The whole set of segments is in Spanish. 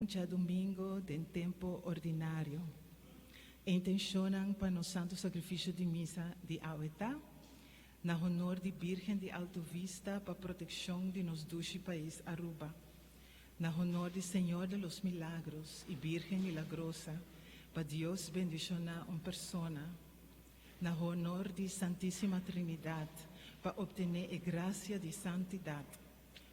já domingo de tempo ordinário. Intencionam para o santo sacrifício de missa de Auetá, na honor de Virgem de Alto Vista para proteção de nos dois país Aruba, na honor de Senhor de los Milagros e Virgem Milagrosa, para Deus bendicionar uma persona, na honor de Santíssima Trinidade, para obter a graça de santidade,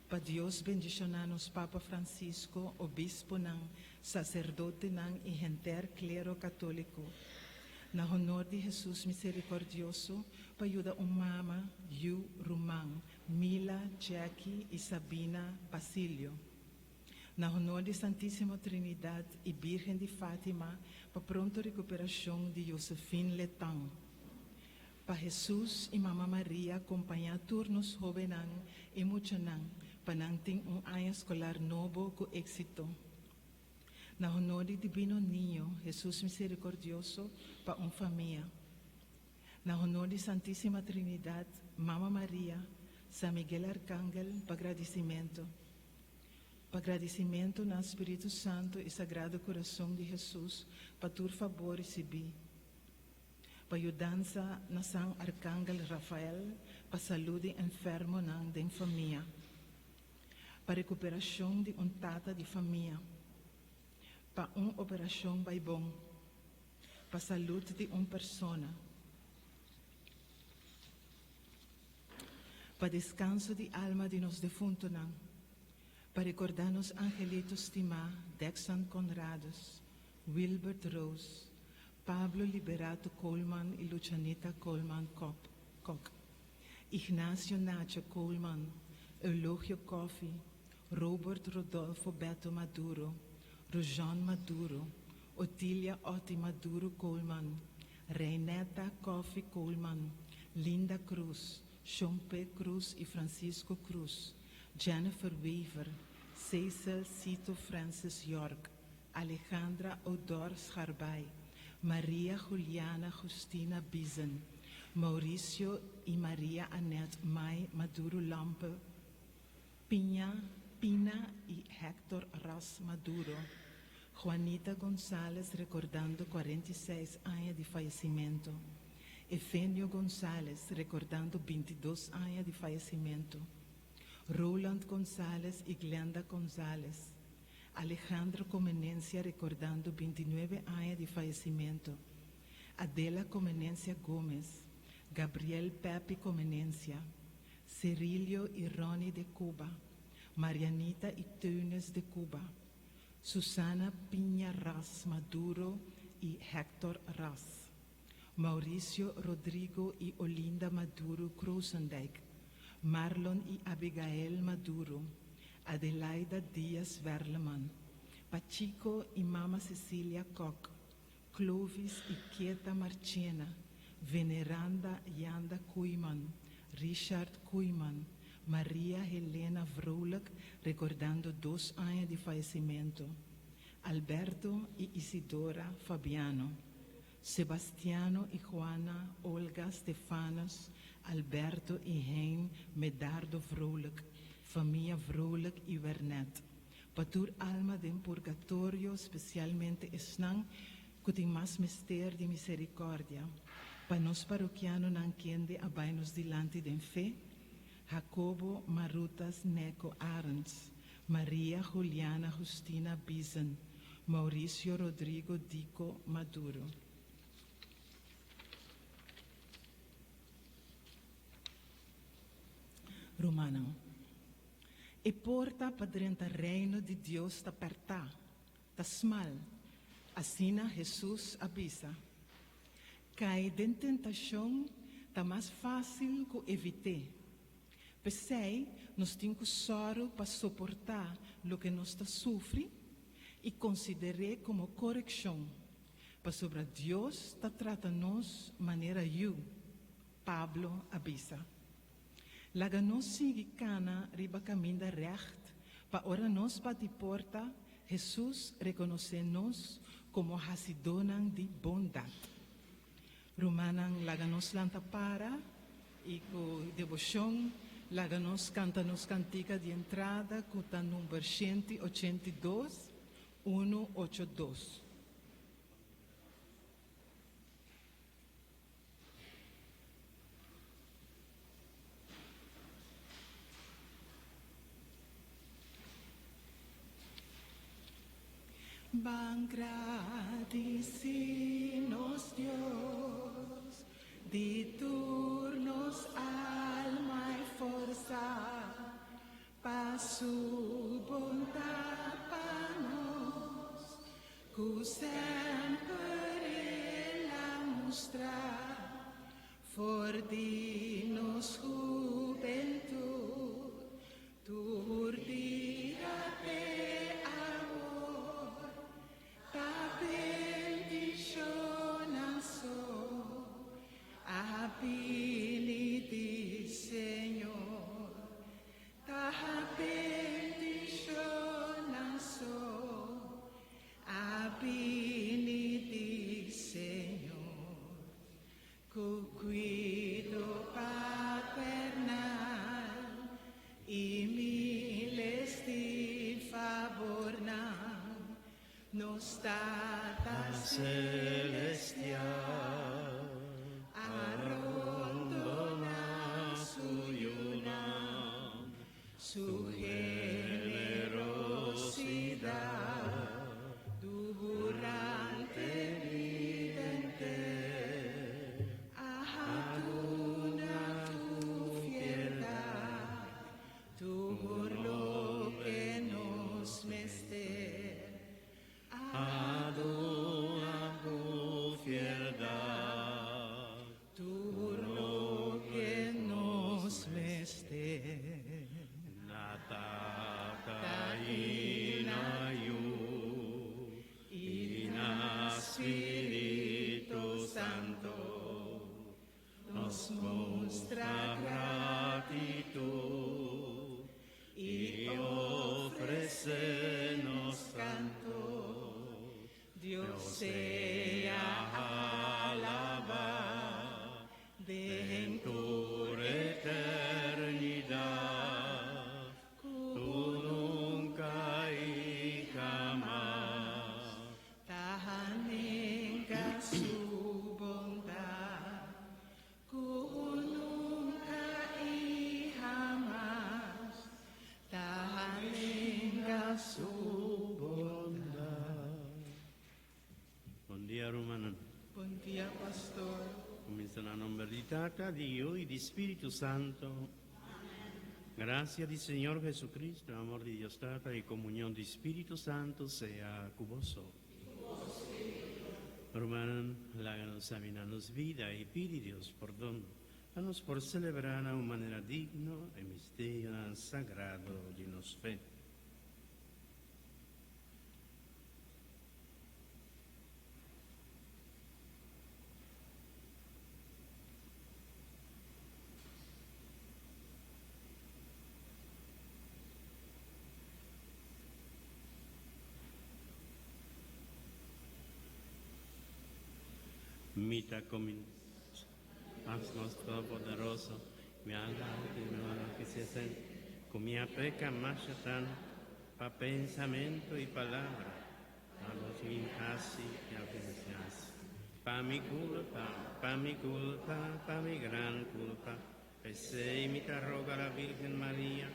para Deus bendicionar nos Papa Francisco, obispo ng sacerdote ng e genter clero católico, na honor de Jesus Misericordioso, para ayudar mama, Yu, Rumang, Mila, Jackie e Sabina Basilio, na honor de Santíssima Trinidade e Virgem de Fátima, para pronto recuperação de Josefine Letang, para Jesus e Mama Maria acompanhar turnos jovenang e muchanang, para nanting ano escolar novo com êxito. Na honor de Divino Niño, Jesus Misericordioso, para uma família. Na honor de Santíssima Trinidade, Mama Maria, San Miguel Arcángel, para agradecimento. Para agradecimento no Espírito Santo e Sagrado Coração de Jesus, para tur favor receber. Para ajudança na San Arcángel Rafael, para saúde enfermo ng de família. Para recuperação de tata de família. Para operação vai bom. Para saúde de persona. Para descanso de alma de nos defuntos. Para recordar nos angelitos Timá, Dexan Conrados, Wilbert Rose, Pablo Liberato Coleman e Lucianita Coleman Koch, Ignacio Nacho Coleman, Eulogio Coffey, Robert Rodolfo Beto Maduro, Rojan Maduro, Otilia Otti Maduro Coleman, Reineta Coffey Coleman, Linda Cruz, Chompe Cruz e Francisco Cruz, Jennifer Weaver, Cecil Cito Francis York, Alejandra Odor Scharbay, Maria Juliana Justina Bizen, Mauricio e Maria Annette Mai Maduro Lampe, Pina e Hector Ras Maduro, Juanita González recordando 46 anos de falecimento, Efênio González recordando 22 anos de falecimento, Roland González e Glenda González, Alejandro Comenencia recordando 29 anos de falecimento, Adela Comenencia Gómez, Gabriel Pepe Comenencia, Cirilio e Ronnie de Cuba, Marianita e Teunes de Cuba, Susana Piña Ras Maduro e Hector Ras, Mauricio Rodrigo e Olinda Maduro Kroosendijk, Marlon e Abigail Maduro, Adelaida Dias Verleman, Pachico e Mama Cecília Koch, Clovis e Quieta Marchena, Veneranda Yanda Koeman, Richard Koeman, Maria Helena Vrolijk, recordando 2 anos de falecimento, Alberto e Isidora Fabiano, Sebastiano e Juana Olga Stefanos, Alberto e Hein Medardo Vrolijk, família Vrolijk e Wernet. Patur alma de purgatorio, especialmente esnang, que mais mister de misericórdia. Para nos paroquiano não quende abainos dilante de fé, Jacobo Marutas Neco Arens, Maria Juliana Justina Bizen, Mauricio Rodrigo Dico Maduro. Romano. E porta para dentro do reino de Deus está aperta, está smal, assim Jesus avisa. Cai de tentação está mais fácil que evitar. Pensei, nós temos soro para suportar o que nós sofre e considerei como correção. Para sobre Deus está tratando nos maneira eu, Pablo avisa. Laga nos sigue cana riba caminho da recht, para ora nos pati porta, Jesus reconhece-nos como hasidonang de bondade. Romanang laga nos lanta para, e com devoção, laga nos canta nos cantica de entrada, com o número 182, 1 182. Van gradicinos Dios, di turnos alma y fuerza, pa su bontà panos, cu sempre la mostra, for di nos juventud, tur dirate amor, ta bendición ability, Señor, ta bendición ability, Señor, cu cuido paternal y miles di favor nos Tata celestial, arrondona su yuna, su generosidad, durante vidente, aduna tu fidelidad, tu lo que nos mester. Adora tu fidelidad, tu lo que nos meste. Natata inayu, ina Espíritu Santo, nos muestra gratitud y ofrecenos canto. Dios sea alabado de tu eternidad, tú nunca y jamás, tajanenca su bondad, tú nunca y jamás, tajanenca su bondad. Buon dia Romana. Buon dia, pastor. Comincia la nombre di Tata, di Dio y di Spirito Santo. Gracia di Señor Jesucristo, amor di Dios Tata y comunión di Spirito Santo sea con vos. Romanan, láganos examinarnos vida y pide Dios perdón. Danos por celebrar de una manera digna el misterio sagrado de nos fe. Mita comin, haznos todopoderoso, mi alma que se hacen, con mi peca más pa pensamiento y palabra, a los minhasi y ofensas. Pa mi culpa, pa mi gran culpa, y mi te roga la Virgen María,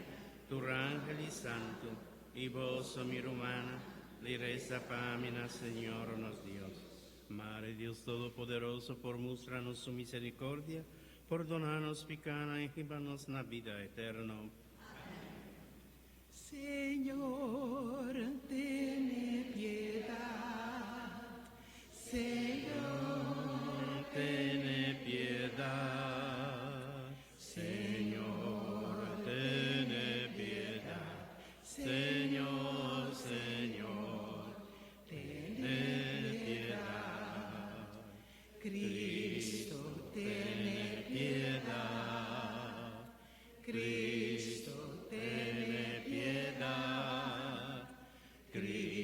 tu ángel y santo, y vos, oh mi romana, li reza pa mi Señor nos Dios. Madre Dios Todopoderoso, por mostrarnos su misericordia, por donarnos picana y llevarnos la vida eterna. Señor, ten piedad. Señor, ten piedad. Señor, ten piedad. Señor, Señor, ten piedad. Cristo, ten piedad. Cristo, ten piedad. Cristo,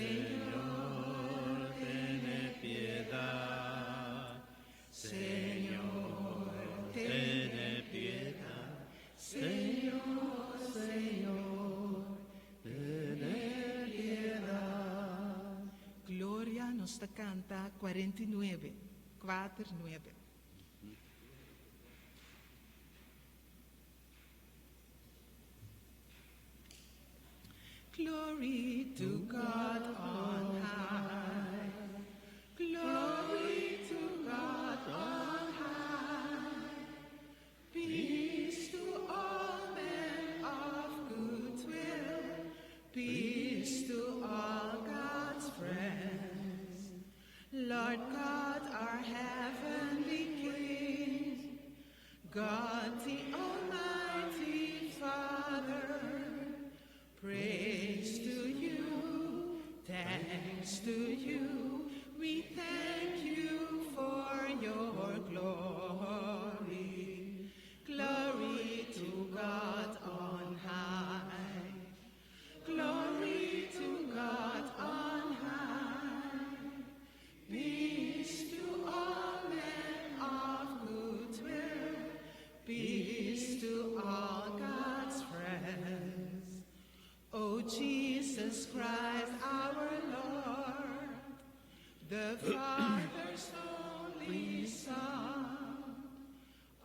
Señor, ten piedad. Señor, ten piedad. Señor, Señor, ten piedad. Gloria nos da canta 49, 49. Glory to God on high. Glory to God on high. Peace to all men of good will. Peace to all God's friends. Lord God, our heavenly King, God the Almighty Father, praise to you, thanks to you, we thank you for your glory. Glory to God on high. Glory to God on high. Peace to all men of good will. Peace to all God's friends. O Jesus Christ, our Lord, the Father's only Son,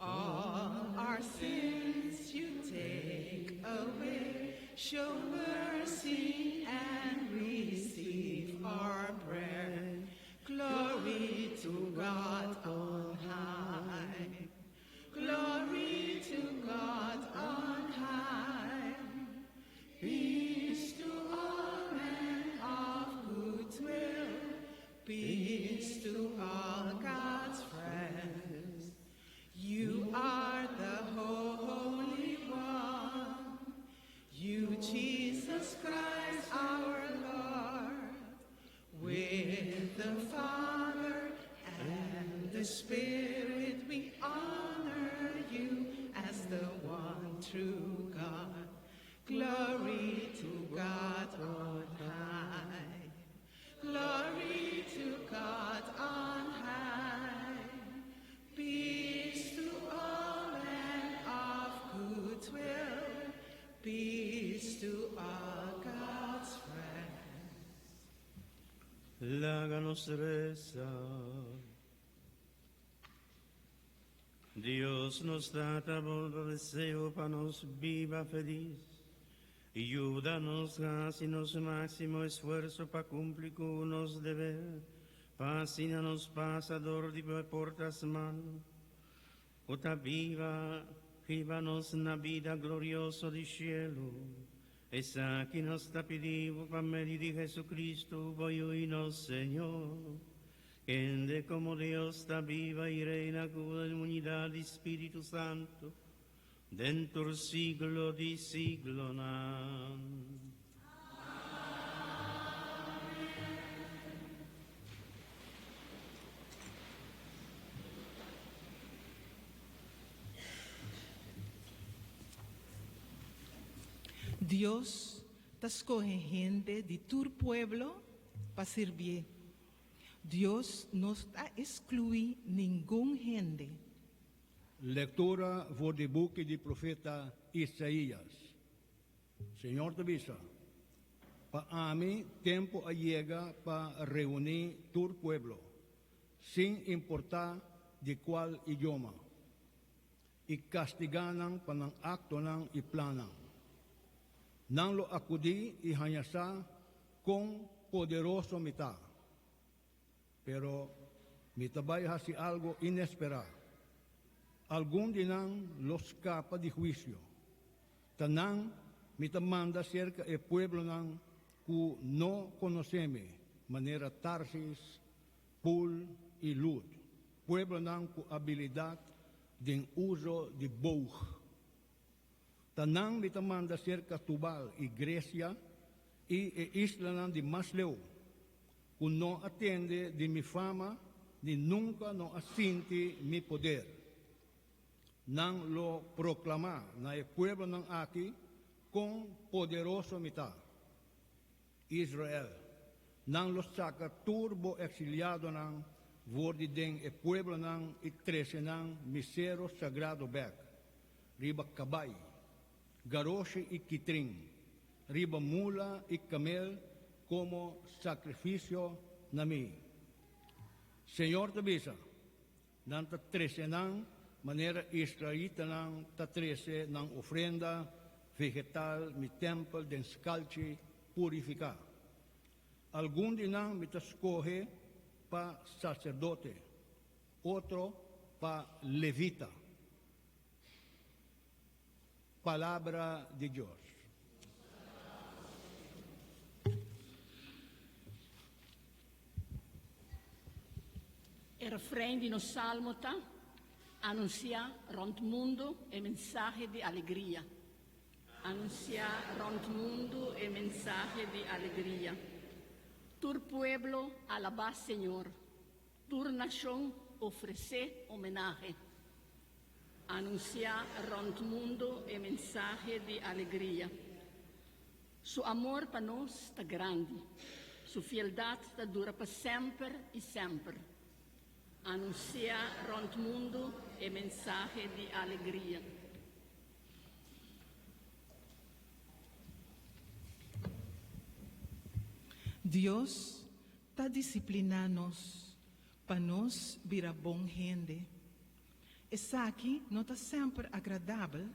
all our sins you take away. Show mercy and receive our prayer. Glory to God on high. Glory to God on high. Peace to all men of good will. Peace to all God's friends. You are the Holy One. You, Jesus Christ, our Lord, with the Father and the Spirit, we honor you as the one true God. Glory to God on high. Glory to God on high. Peace to all men of good will. Peace to all God's friends. Háganos rezar. Dios nos da todo deseo para nos viva feliz. Y ayúdanos a nos máximo esfuerzo para cumplir con los deberes. Fascínanos pasador de portas mano. Ota viva, vívanos na vida gloriosa del cielo. Esa que nos está pidiendo para medio de Jesucristo, voy oírnos, Señor. En de como Dios está viva y reina con la unidad del Espíritu Santo, dentro del siglo de siglo. Amén. Dios te escoge gente de tu pueblo para servir. Dios no está excluir ningún gente. Lectura voor de boeken de profeta Isaías. Señor te avisa, para mí tiempo llega para reunir tu pueblo, sin importar de cuál idioma, y castiganan para acto nan y planan. Nan lo acudí y hanyasa con poderoso mitad. Pero mitabay hasi algo inesperado. Algún dinang los capa de juicio. Tanang mitamanda cerca el pueblo nang ku no conoceme, manera Tarsis, Pul y Lud. Pueblo nang ku habilidad de uso de bouj. Tanang mitamanda cerca Tubal y Grecia y isla nang de Masleu. Ku no atiende de mi fama, ni nunca no asinti mi poder. Nang lo proclama na el pueblo ng aki con poderoso mitad. Israel, nang los saka turbo exiliado ng vordi ding e pueblo ng itrese ng misero sagrado bek, riba kabay, garoshi ikitring, riba mula ikamel como sacrificio nami. Señor Tabisa, nang tatrese ng manera israelita ng tatrese ng ofrenda vegetal mi temple den scalci purifica. Algún dinang mitascoge pa sacerdote, otro pa levita. Palabra de Dios. Il refrain di nos salmota annuncia rond mundo e mensaje di allegria. Anuncia rond mundo e mensaje di allegria. Tur pueblo alaba Señor, tur nación ofrece homenaje. Anuncia rond mundo e mensaje di allegria. Su amor para nós está grande, su fieldad está dura para sempre e sempre. Anuncia rond mundo e mensaje di allegria. Dios está disciplinanos para nos virar bom gente. Essa aqui não está sempre agradável,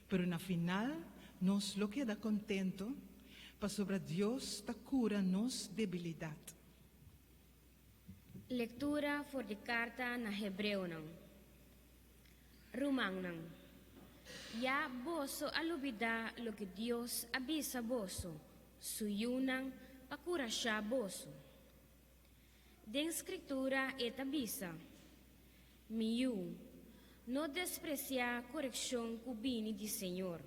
mas na final nos lo queda contento, para sobre Deus está cura nos debilidade. Lectura voor de carta na Hebreu nang. Rumang nang. Ya boso alubida lo que Dios avisa boso, suyunang pakura siya boso. Den escritura et avisa, miu, no desprecia correção cubini di Senhor,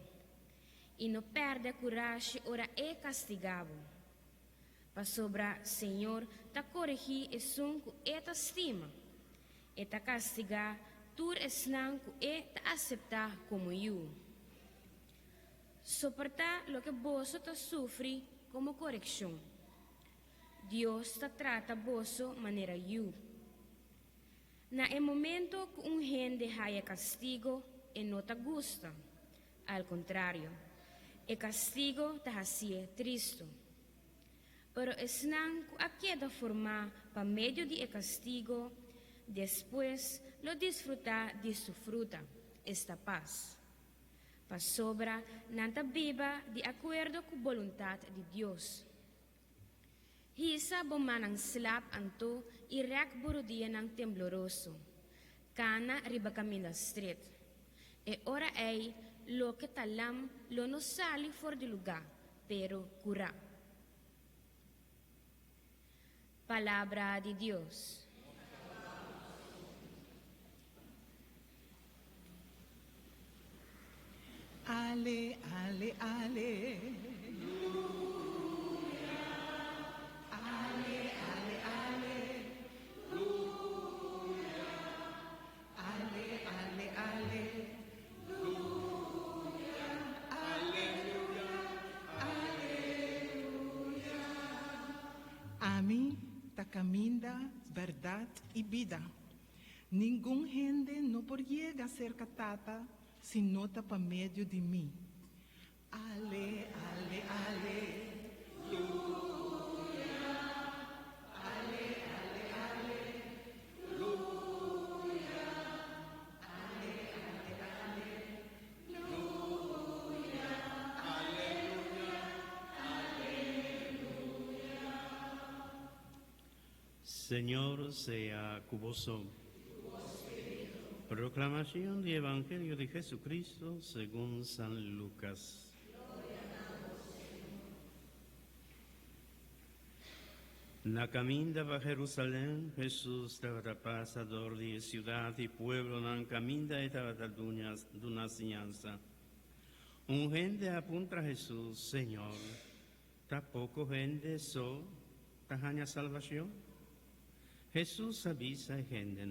e no perde coragem ora é castigado. Pa sobra Senhor ta corrigi e sun ku e ta estima, e ta castiga tur esnan ku e ta acepta como you. Soporta lo que boso ta sufri como correção. Dios ta trata boso maneira you. Na e momento que gente haya castigo e no ta gusta, al contrario, e castigo ta hacia tristo. Pero esnan ku aqueda forma pa medio de castigo, después lo disfruta de su fruta, esta paz. Pa sobra nanta viva de acuerdo con voluntad de Dios. Hisa bomanang slap anto irak burudia ng tembloroso, kana riba camina street. E ora ei lo que talam lo no sali for de lugar, pero cura. Palabra de Dios. Ale, ale, ale. A mí ta caminda, verdad y vida. Ningún gente no por llega a ser catata si no está pa medio de mí. Ale, ale, ale. Señor sea con vosotros. Proclamación del Evangelio de Jesucristo según San Lucas. Na caminda para Jerusalén, Jesús estaba pasador de ciudad y pueblo, na caminda estaba de una enseñanza. Un gente apunta a Jesús, Señor, tampoco gente so, tajaña salvación. Jesús avisa a gente,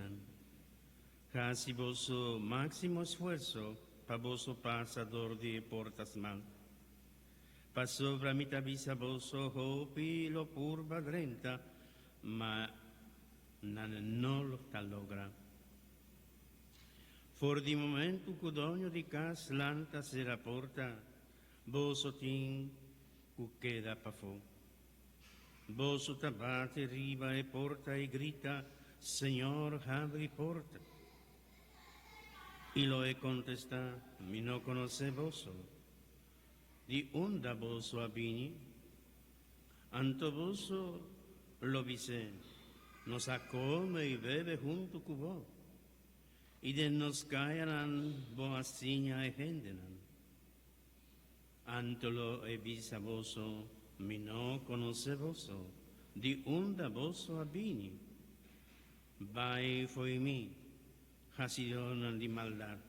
casi vosso máximo esfuerzo para vosso pasador de portas mal. pa sopra mi tabisa boso hopi lo purba drenta, ma non lo talogra. For di momento cudogno di cas lanta se la porta, boso tin cu queda pa fo. Boso tabate riba e porta e grita, Señor, abre porta. Y lo he contestado, mi no conoce boso. Di onda boso abini, anto boso lo vise, nos come y bebe junto con vos. Y de nos caerán boaciña e gendenan. Anto lo he visa boso, mi no conoce boso, di onda boso abini. Vai foi mi, hasidonan di maldad.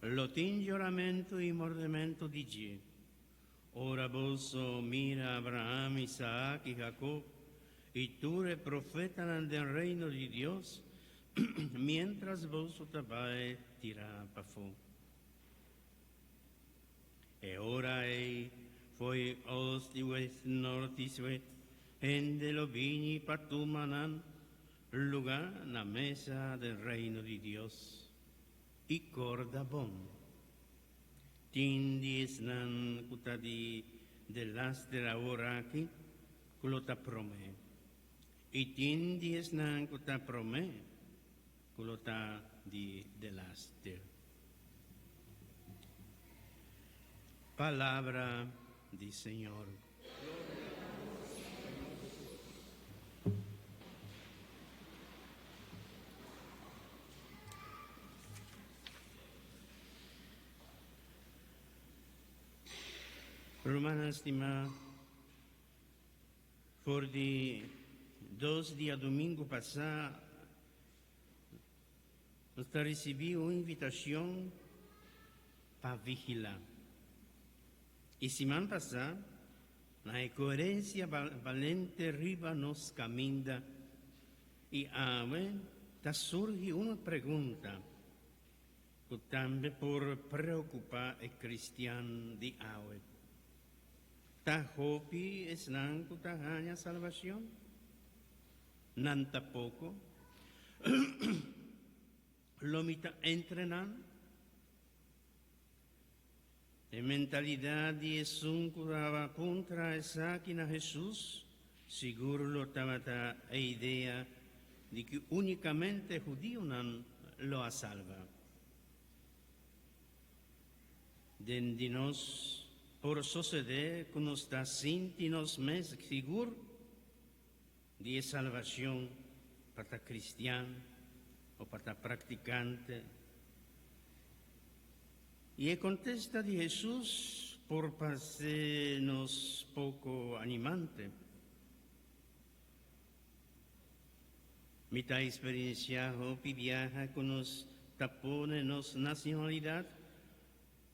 Lotin lloramento y mordimento dice, ora boso mira Abraham, Isaac y Jacob, y tú eres profeta del reino de Dios, mientras vos tabae tira pa fu. E ora ei foi os di west norte ende lo vini patumanan, lugar na mesa del reino de Dios. Y cordabon. Tindis nan kutadi de las de la oraki, kulota prome. Y tindis nan kuta prome, kulota di de las de. Palabra del Señor. Romana estimada, por de 2 días domingo pasado, nos recibí una invitación para vigilar. Y semana pasada, la coherencia valente riba nos camina y ahora surge una pregunta que también por preocupar el cristiano de ahora. ¿Ta hopi es nan kuta hanya salvación? Nan tampoco. Lo mita entrenan. De mentalidad de sun kurava contra esa que na Jesús, seguro lo tamata a idea de que únicamente judío nan lo salva. De nos por suceder que nos da síntinos mes seguro de salvación para cristiano o para practicante. Y el contesta de Jesús por parecernos poco animante. Mitad experiencia hopi viaja con los tapones, nos nacionalidad,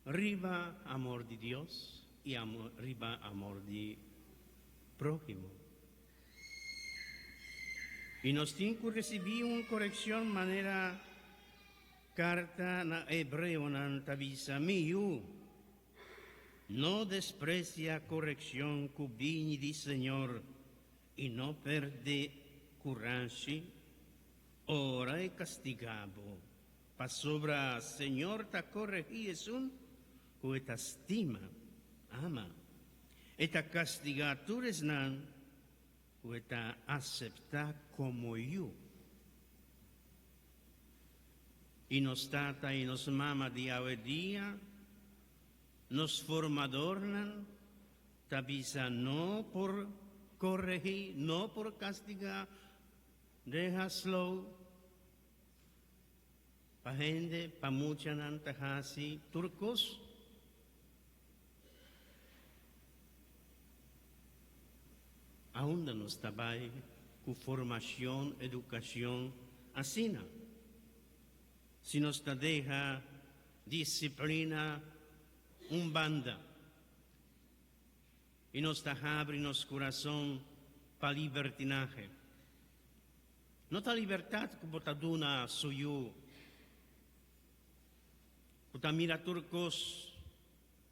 riba amor de Dios y riba amor de prójimo. Y nos tiene que recibir una corrección manera carta na hebreo na tabisa miu. No desprecia corrección cubini di Señor y no perde coraje. Ora è castigabo. Pa sobra Señor ta corregi es un que ta estima, ama. Eta castigatures nan que ta acepta como yo. Y nos tata y nos mama día a día, nos formadornan, tabisa no por corregir, no por castigar, déjaslo, pa gente, pa mucha nantajasi, turcos. Aún nos tabay con formación, educación, asina. Si nos deja disciplina, un banda, y nos abre nos corazón para libertinaje. No ta libertad como ta duna suyo, ta mira turcos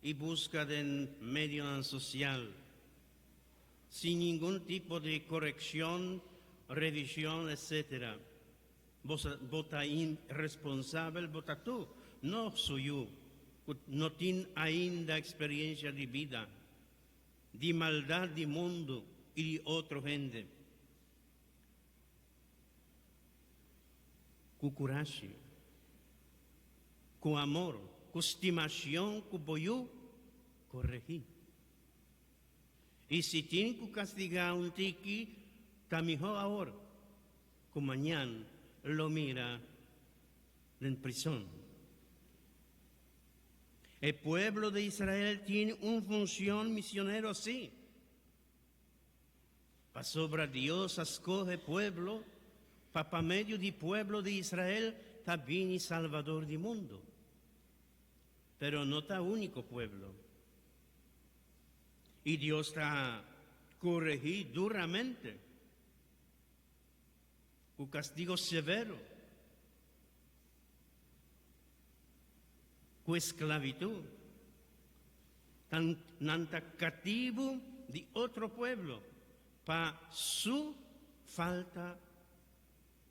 y busca del medio social, sin ningún tipo de corrección, revisión, etc. Vota irresponsable, vota tú, no soy yo, no tiene ainda experiencia de vida, de maldad de mundo y de otra gente. Con coraje, con amor, con estimación, con voy corregir. Y si tiene que castigar un tiki, está mejor ahora, como mañana lo mira en prisión. El pueblo de Israel tiene una función misionera así. Para sobre Dios escoge pueblo, para medio del pueblo de Israel también es Salvador del mundo. Pero no está único pueblo. Y Dios está corregido duramente, con castigo severo, con esclavitud, tan cautivo de otro pueblo, para su falta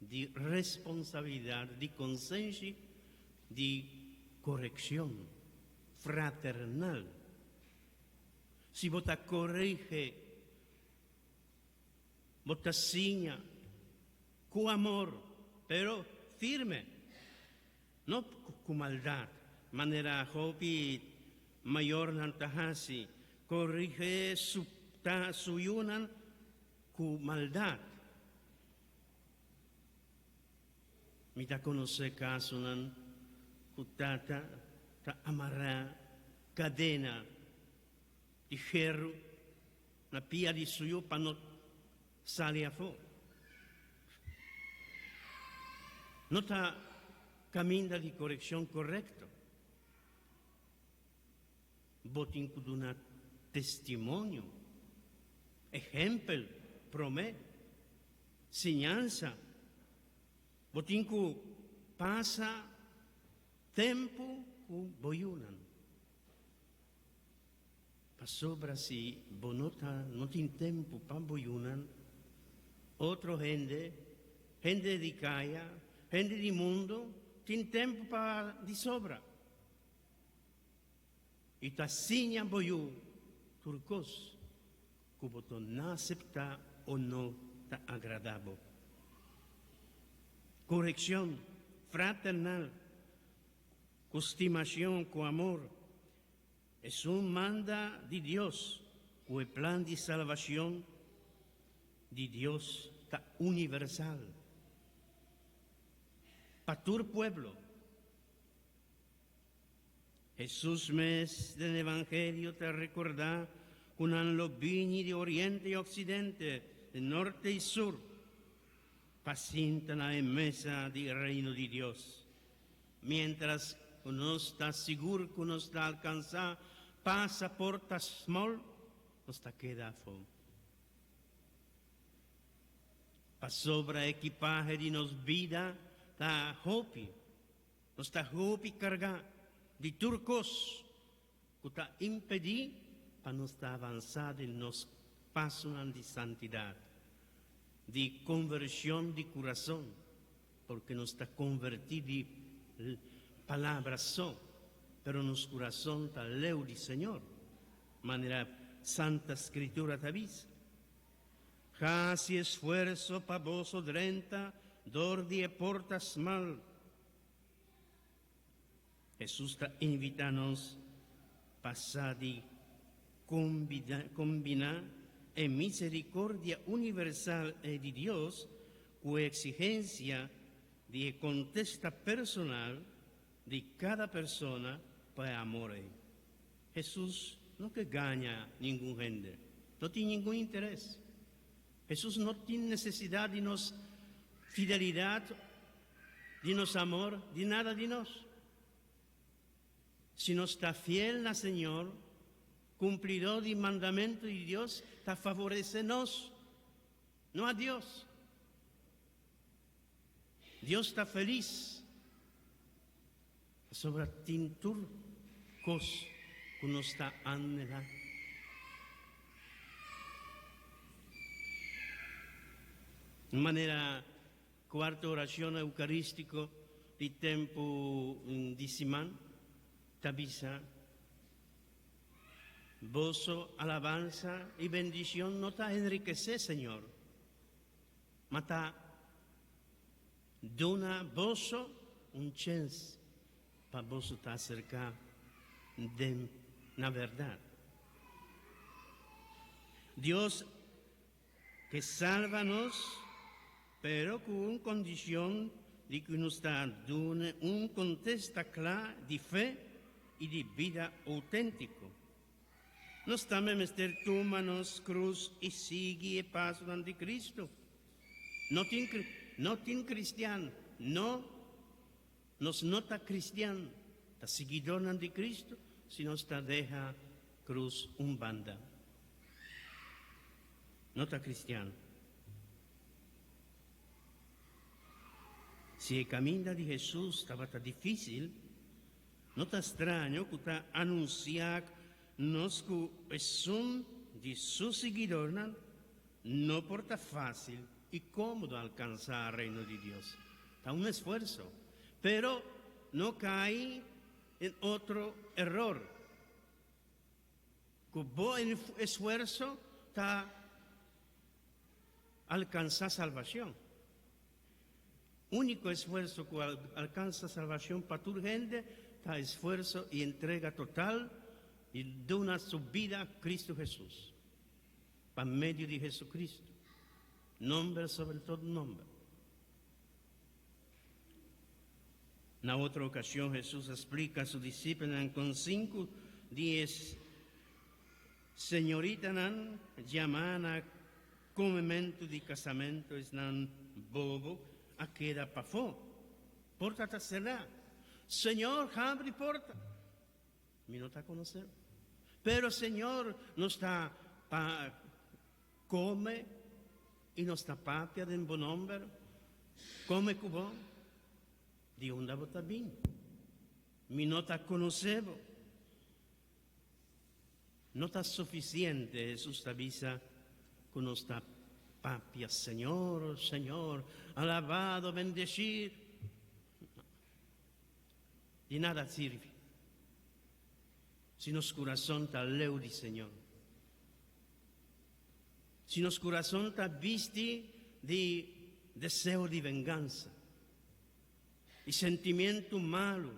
de responsabilidad, de conciencia, de corrección fraternal. Si vos te corrige, vos te enseña con amor, pero firme, no con maldad. Manera hopi mayor nantahasi, corrige su yunan con maldad. Mi ta conoce caso nan kutata ta amarra cadena di ferro na pia di suyo para no salir a fuego. No está camino de corrección correcto. Botin kuduna testimonio, ejemplo, promesa, enseñanza. Botin ku pasa tempo ku boyunan. Pasobra si bonota no tiene tempo para boyunan, otro gente de calle, gente del mundo, tiene tempo para de sobra. Y ta sinya boyu turcos, como to no acepta o no ta agradable. Corrección fraternal, con estimación, con amor, es un manda de Dios, con el plan de salvación de Dios ta universal. Para tu pueblo, Jesús mes del Evangelio te recuerda con los vini de oriente y occidente, de norte y sur, pacientan la mesa del reino de Dios. Mientras uno está seguro que uno está alcanzando pasaporte small, no está queda fome. Pa sobra equipaje de nos vida, está hopi, no está hopi carga de turcos, que está impedido para no estar avanzado en nos pasos de santidad, de conversión de corazón, porque no está convertido de palabras son, pero nos corazón está leo de Señor, manera Santa Escritura te avisa. Casi esfuerzo para vos odrenta, dor de portas mal. Jesús está invitándonos a pasar de combinar en misericordia universal de Dios con exigencia de contesta personal de cada persona para amor. Jesús no que gana ningún gente, no tiene ningún interés. Jesús no tiene necesidad de nos fidelidad, de nos amor, de nada de nos. Si no está fiel al Señor, cumplidor del mandamiento de Dios, está favorecenos, no a Dios. Dios está feliz sobre tintur cos que nos está anhelando. De manera, quarta orazione eucarístico di tempo di Simán, tabisa, vosso alabanza y bendición no te enriquece, Señor, mas dona vosso un chance para vosso te acercar de la verdad. Dios que salva-nos, pero con una condición de que nos done un contexto claro de fe y de vida auténtico. Nos também toma-nos cruz e sigue o passo de Cristo. Não tem cristiano, não nos nota cristiano, está seguidor de Cristo, se nos está deja cruz banda. Não está cristiano. Se o caminho de Jesus estava difícil, não está estranho que está anunciado nos que son de su seguidor no porta fácil y cómodo alcanzar el reino de Dios. Está un esfuerzo, pero no cae en otro error. Que buen esfuerzo está alcanzar salvación. Único esfuerzo que alcanza salvación para tu gente está esfuerzo y entrega total y de una subida a Cristo Jesús, por medio de Jesucristo, nombre sobre todo nombre. En otra ocasión Jesús explica a sus discípulos con 5 días, señorita nan llaman a comimento de casamento es nan bobo a queda pafó, porta será, Señor, abre porta, me no está conocer. Pero Señor nos está come y nos está papia de buen nombre, come cubo, de onda bota bien, mi no está conocebo, no está suficiente Jesús avisa que nos está papia, Señor, Señor, alabado, bendecir, y nada sirve. Si nos corazón está leudi, Señor. Si nos corazón está visti de deseo de venganza y sentimiento malo.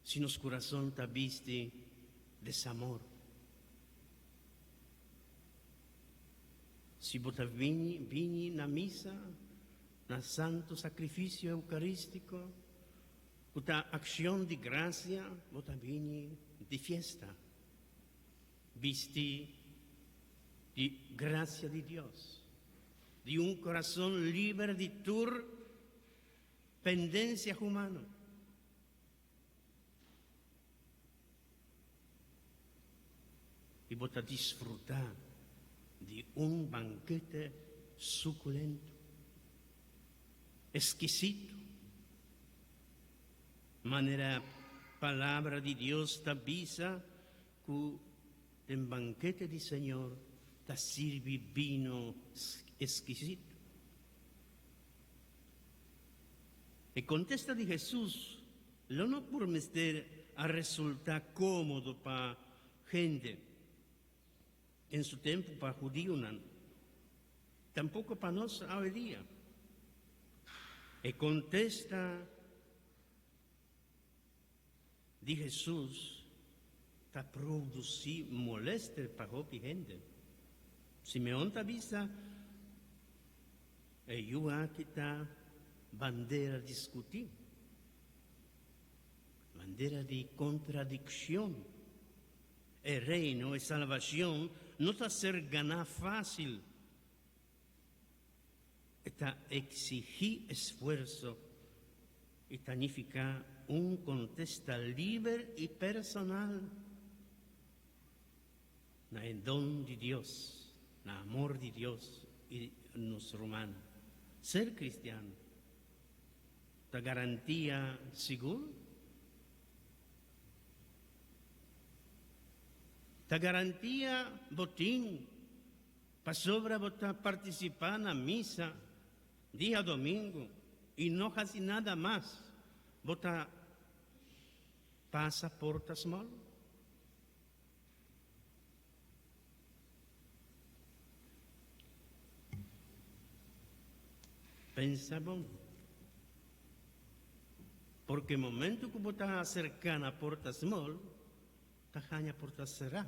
Si nos corazón está visti desamor. Si vota vini na misa, na santo sacrificio eucarístico, esta acción de gracia, vota vini de fiesta, visti de gracia de Dios, de un corazón libre de toda pendencia humana. Y vota disfrutar de un banquete suculento, exquisito. Manera palabra de Dios te avisa que en banquete del Señor te sirve vino exquisito. El contexto de Jesús no por meter a resultar cómodo para gente en su tiempo para judíos, tampoco para nosotros hoy día. El contexto de Jesús está producindo molestia para a gente. Simeão te avisa, eu aqui está bandeira de discutir, bandeira de contradição. El reino e salvação não está a ser ganar fácil, está exigir esforço y significa un contexto libre y personal en el don de Dios, en el amor de Dios y nuestro humano. Ser cristiano, la garantía segura Ta garantia botim para sobra botar participar na missa dia domingo e não fazer nada mais. Botar passaporte small. Pensa bom. Porque o momento que você acercar na porta small, a porta será.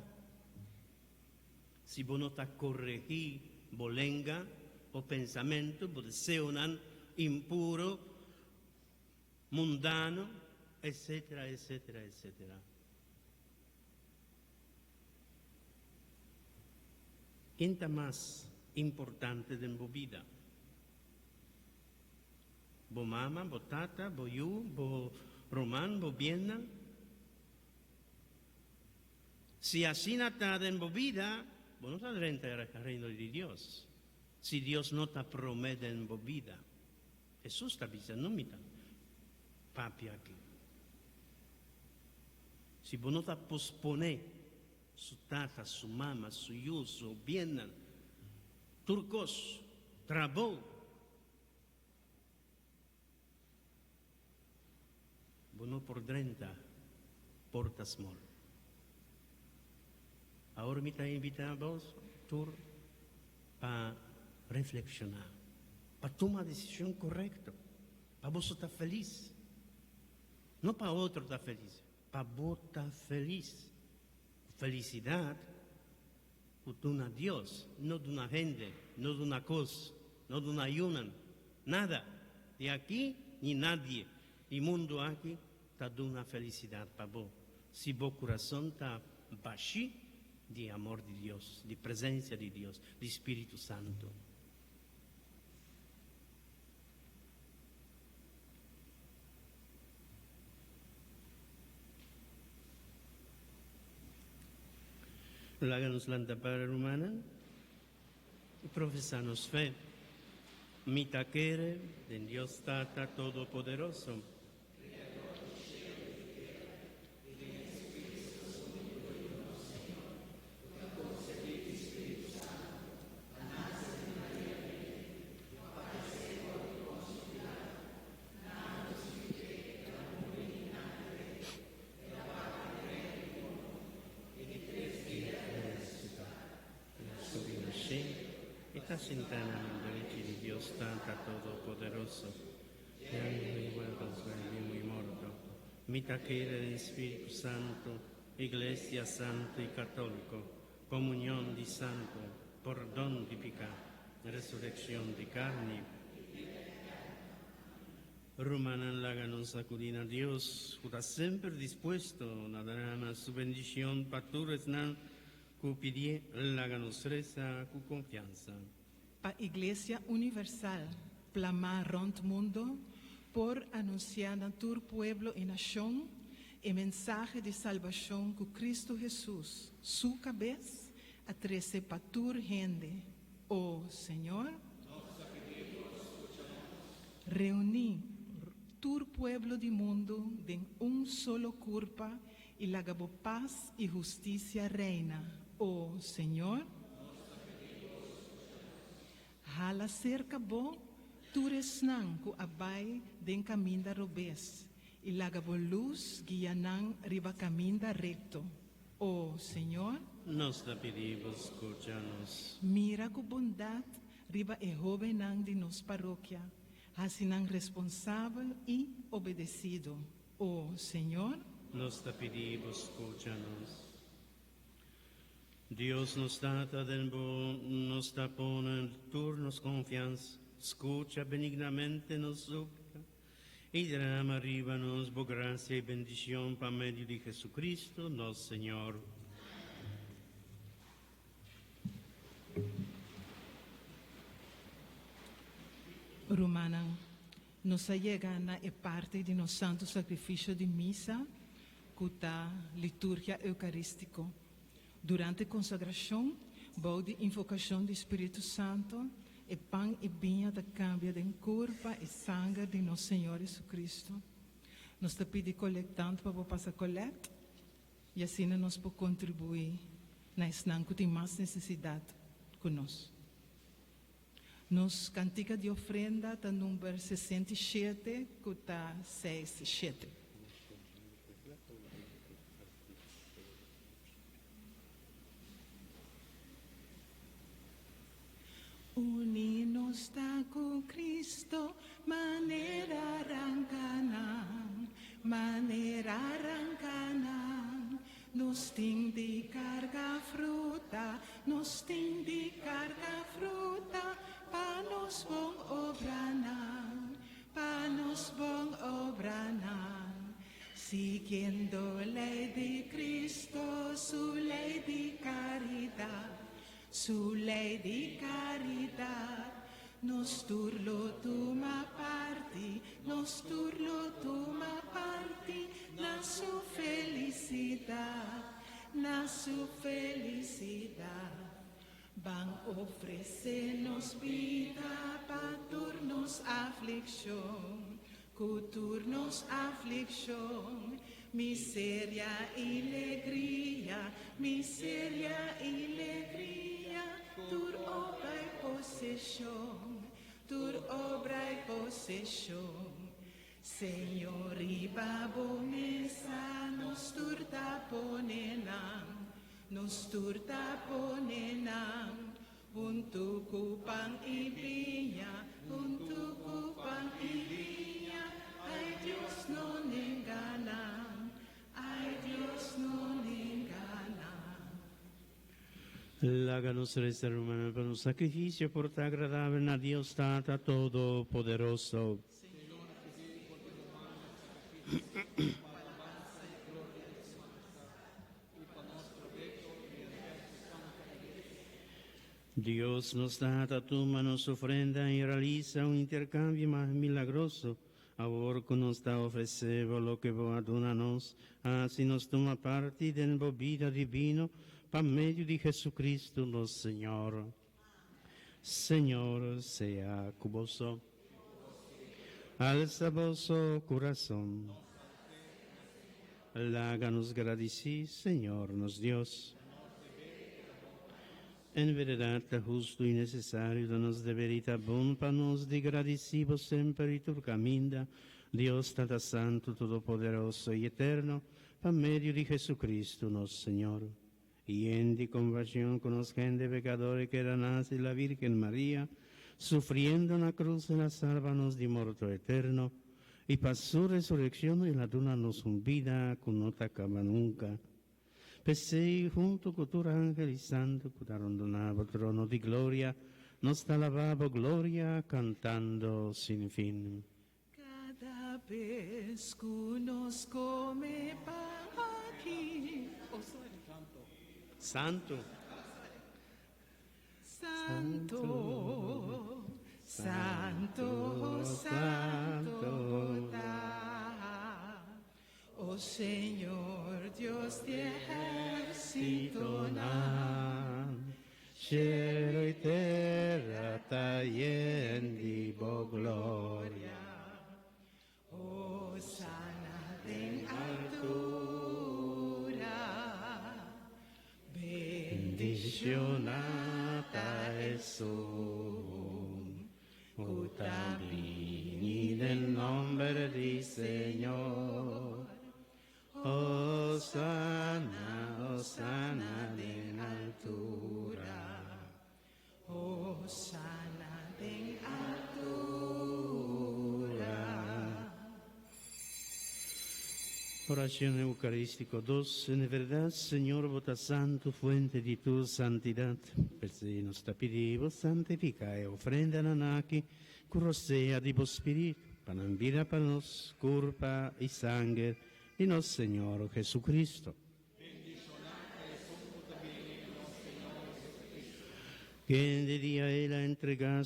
Se você não está corrigir bolenga o pensamento, pode ser impuro, mundano, etc, etc, etc. Quem está mais importante da sua vida? Bo mama, bo tata, bo you, bo Roman, bo Vietnam. Si así no está en tu vida, vos no estás dentro del reino de Dios. Si Dios no te promete en tu vida, Jesús está diciendo, no mira, papi aquí. Si vos no te pospones su tata, su mamá, su you, su Vietnam, turcos, trabajo, vos no por dentro portas mal. Ahora me invitamos para reflexionar, para tomar a decisión correcta, para vos estar feliz. No para otro estar feliz, para vos estar feliz. Felicidad de una Dios, no de una gente, no de una cosa, no de una ayuda, nada. De aquí ni nadie. El mundo aquí está dando una felicidad para vos. Si vos corazón está baixo de amor de Dios, de presencia de Dios, de Espíritu Santo. Láganos la palabra humana y profesanos fe. Mita quiere de Dios Tata Todopoderoso. Está sentada en el derecho de Dios Tata Todopoderoso, que anima y vuelve al sueño y muerto. Mita quiere del Espíritu Santo, Iglesia Santa y Católico, comunión de santo, perdón de pecado, resurrección de carne. Romana láganos acudir a Dios, que está siempre dispuesto a dar su bendición para tu resnan, que pide láganos reza con confianza. Pa Iglesia Universal, plamar rond mundo, por anunciar a todo pueblo y nación el mensaje de salvación que Cristo Jesús, su cabeza, atrece para tu gente. Oh Señor, reuní todo pueblo del mundo en un solo cuerpo y la paz y justicia reina. Oh Señor, hala cerca bo, tu resnan ku abay den caminda robes, y la luz guianan riba caminda recto. Oh Señor, Nos te pedimos, escúchanos. mira ku bondad riba e jovenan de nos parroquia, hasinan responsable y obedecido. Oh Señor, Nos te pedimos, escúchanos. Dios nos trata nos da pone turnos confianza, escucha benignamente nos súplica y derrama arriba nos por gracia y bendición por medio de Jesucristo, nuestro Señor. Romana, nos llega a parte de nos santo sacrificio de misa, cuta liturgia eucarístico. Durante a consagração, boa de invocação do Espírito Santo, e pão e vinho da câmbio de corpo e sangue de nosso Senhor Jesus Cristo. Nós te pedimos coletando para passar colete, e assim nós podemos contribuir na estão que tem mais necessidade conosco. Nos cantiga de ofrenda está número 67, que está 67. Uninos está com Cristo, maneira arrancana, nos tem de carga fruta, nos tem de carga fruta, pa nos bom obrana, siguiendo lei de Cristo, su lei di caridad. Su lei di carità, nos turlo tu ma parti, na su felicidad, van ofrecernos vida pa turnos aflicción, miseria y alegría, tur obra y posesión. Señor, y babonesa, nos turta ponenan, untu kupang ibiya, ay Dios no engana. Háganos el ser humano por un sacrificio por tan agradable a Dios Tata Todopoderoso. Dios nos da a tu mano su ofrenda y realiza un intercambio más milagroso. Ahora que nos da ofrecemos lo que vos adonanos, así nos toma parte del vida divino, por medio de Jesucristo nuestro Señor. Señor, sea con vos. Alza vuestro corazón. Háganos agradecido, Señor, nos Dios. En verdad, justo y necesario, danos de veridad bon para nos de agradecido siempre y tu caminda, Dios Tata Santo, Todopoderoso y Eterno, por medio de Jesucristo, nuestro Señor. Y en de compasión con los gente pecadores que era nace la Virgen María, sufriendo en la cruz de la sálvanos de muerto eterno, y para su resurrección y la nos un vida que no te acaba nunca. Pesei junto con tu ángel y santo, que te abandonaba trono de gloria, nos te alababa gloria cantando sin fin. Cada vez que nos come pan aquí, Santo. Santo, Santo, Santo, da. Oh Señor, Dios de ejército, cielo y tierra está lleno de gloria. oh sana en altura, Bendicionata Jesús, utabini del nombre del Señor. Hosanna, Hosanna en altura. sana en altura. Oración eucarístico 2. En verdad, Señor, vota santo, fuente de tu santidad. Per se nos te pedimos, santifica e ofrenda nanaki, curro sea di vos spirito, panan vida para nos, curpa y sangre, de nuestro Señor Jesucristo. Que de día Él ha entregado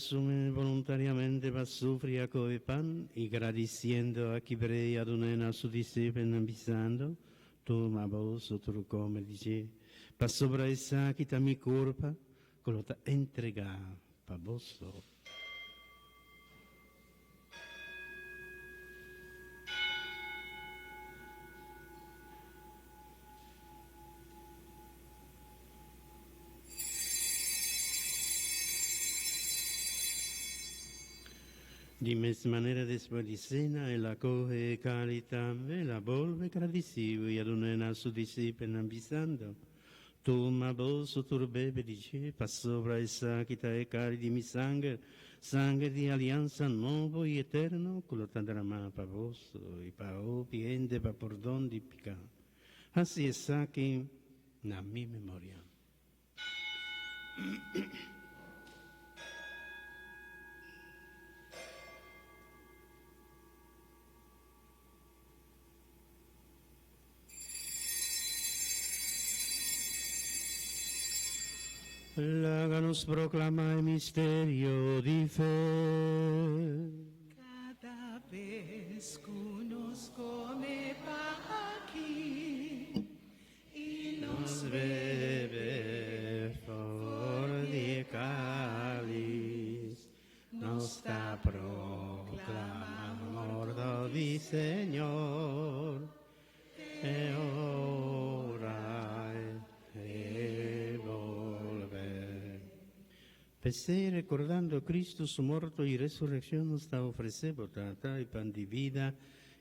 voluntariamente para sufrir a come pan y agradeciendo a chi brei adonena a su discípulo avisando, toma vos otro come dice, para sobre esa quita mi culpa, que lo te entrega para vos. Di mesma maneira, depois de cena, ela corre e carita, ela volve agradecido e adunena su discípulo ambisando. Toma bolso turbebe dice, passovra essa che te cari di mi sangue, sangue di alianza nuovo e eterno, quello tandrama pa vosso, e pa opi ende pa pordon di pica. Así essa che na mi memoria. Láganos proclamar el misterio de fe. Cada vez que nos come pa aquí y nos Bebe for di cáliz, nos da proclamor di Señor, e ora e volver. Pesé recordando Cristo su muerto y resurrección nos da ofrecemos trata y pan de vida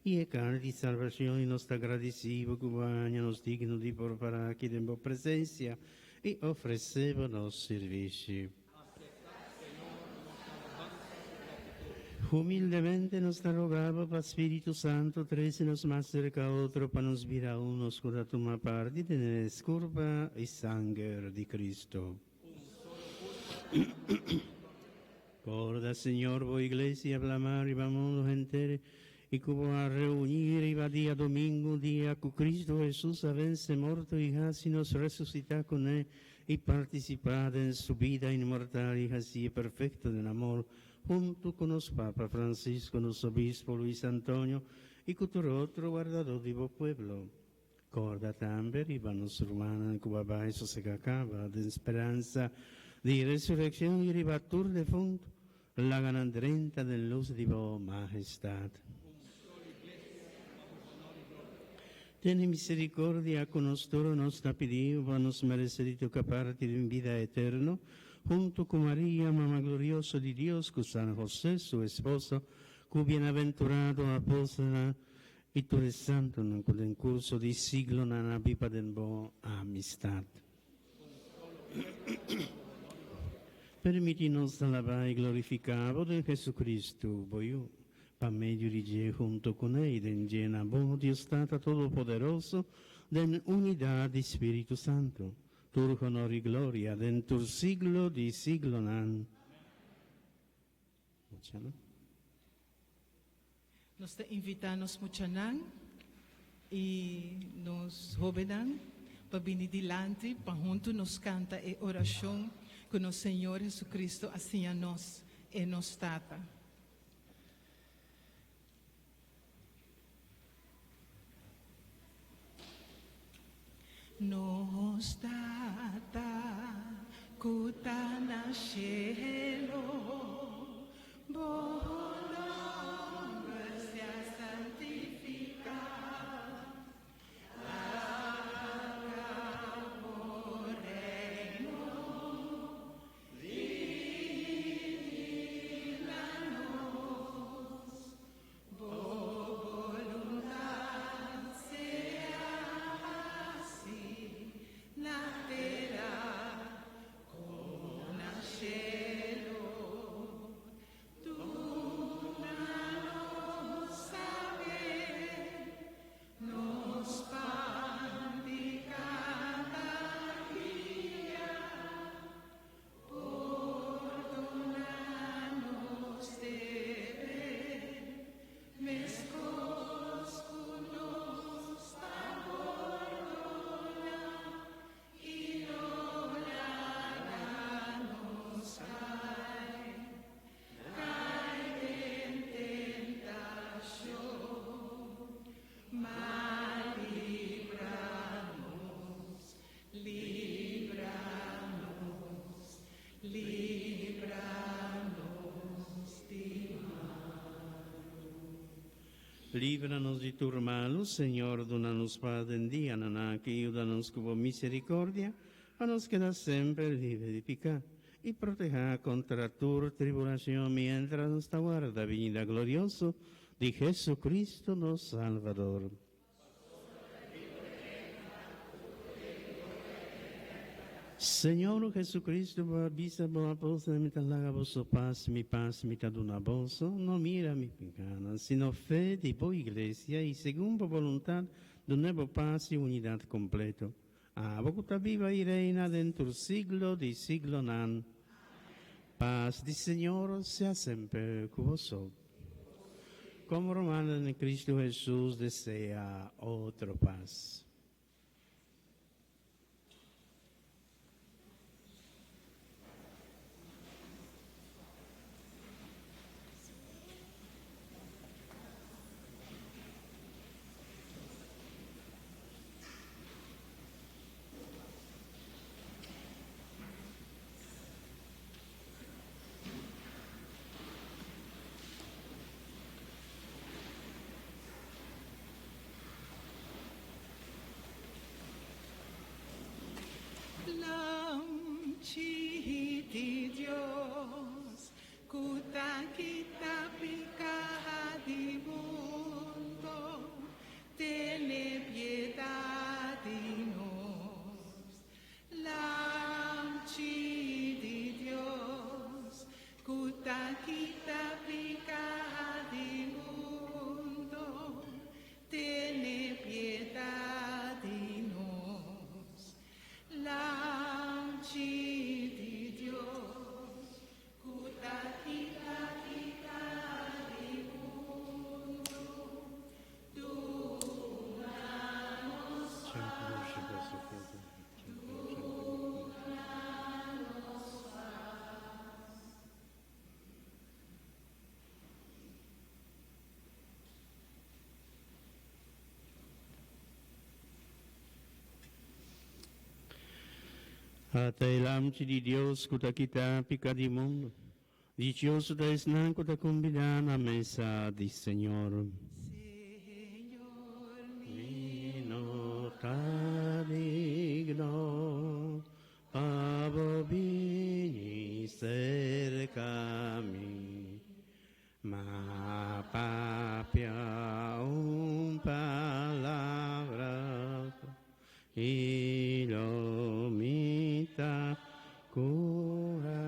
y el carne de salvación y nos da agradecido que nos digno de por para aquí en vuestra presencia y ofrecemos los servicios. Humildemente nos da rogado para Espíritu Santo, nos más cerca a otro para nos vir a unos con la toma parte de la curva y sangre de Cristo. Corda, Señor, vos iglesia, hablamar y vamos entero y como a reunir y va día domingo, día que Cristo Jesús avance muerto y así nos resucita con él y participar en su vida inmortal y así perfecto en amor, junto con los Papa Francisco, los Obispo Luis Antonio y con otro guardador de vos pueblo. Corda también y vamos hermanos que va eso se acaba de esperanza de resurrección y ribatur de fondo, la ganandrenta de luz de vos majestad. Tiene misericordia con nosotros, nos ha pedido, para nos merecer caparte en vida eterna, junto con María, mamá gloriosa de Dios, con San José, su esposo, con bienaventurado apóstol, y tú eres santo en el curso de siglo, en la viva de vos amistad. Permítinos alabar y glorificar de Jesucristo, voy para medio de junto con él, en llena voz Dios Tata Todopoderoso, de unidad de Espíritu Santo, tu honor y gloria, dentro del siglo de siglo nan. Nos te invitamos mucho y nos jóvenes para venir delante, para juntos nos canta e oración con el Señor Jesucristo hacia nos e nos trata. Nos trata kutana cielo, buon nombre sea santificado. Líbranos de tu malo, Señor, donanos paz en día, naná, que ayúdanos con misericordia, a nos quedar siempre libre de pecar, y proteja contra tu tribulación mientras nos aguarda vida glorioso de Jesucristo nuestro Salvador. Señor Jesucristo, avisa a vos de mitad la vosso paz, mitad una vosso, no mira mi pecado, sino fe de vos iglesia y según por voluntad de nuevo paz y unidad completo. A vos viva y reina dentro del siglo de siglo nan. Paz del Señor sea siempre con vosotros. Como romano en Cristo Jesús desea otra paz. Lamchi di Dios, kuta kita picada di mundo, tiene piedad de nos. Lamchi di Dios, kuta kita picada di mundo, tiene piedad de nos. Lamchi di Dios, kuta kita picada di mundo, Atailamci di Dios kuta kita pika di mundo. Dichoso es nan kuta convidan a mesa di Señor. Señor Vino digno, pavo vini cerca mi, ma papia un palabra y lo mita cura.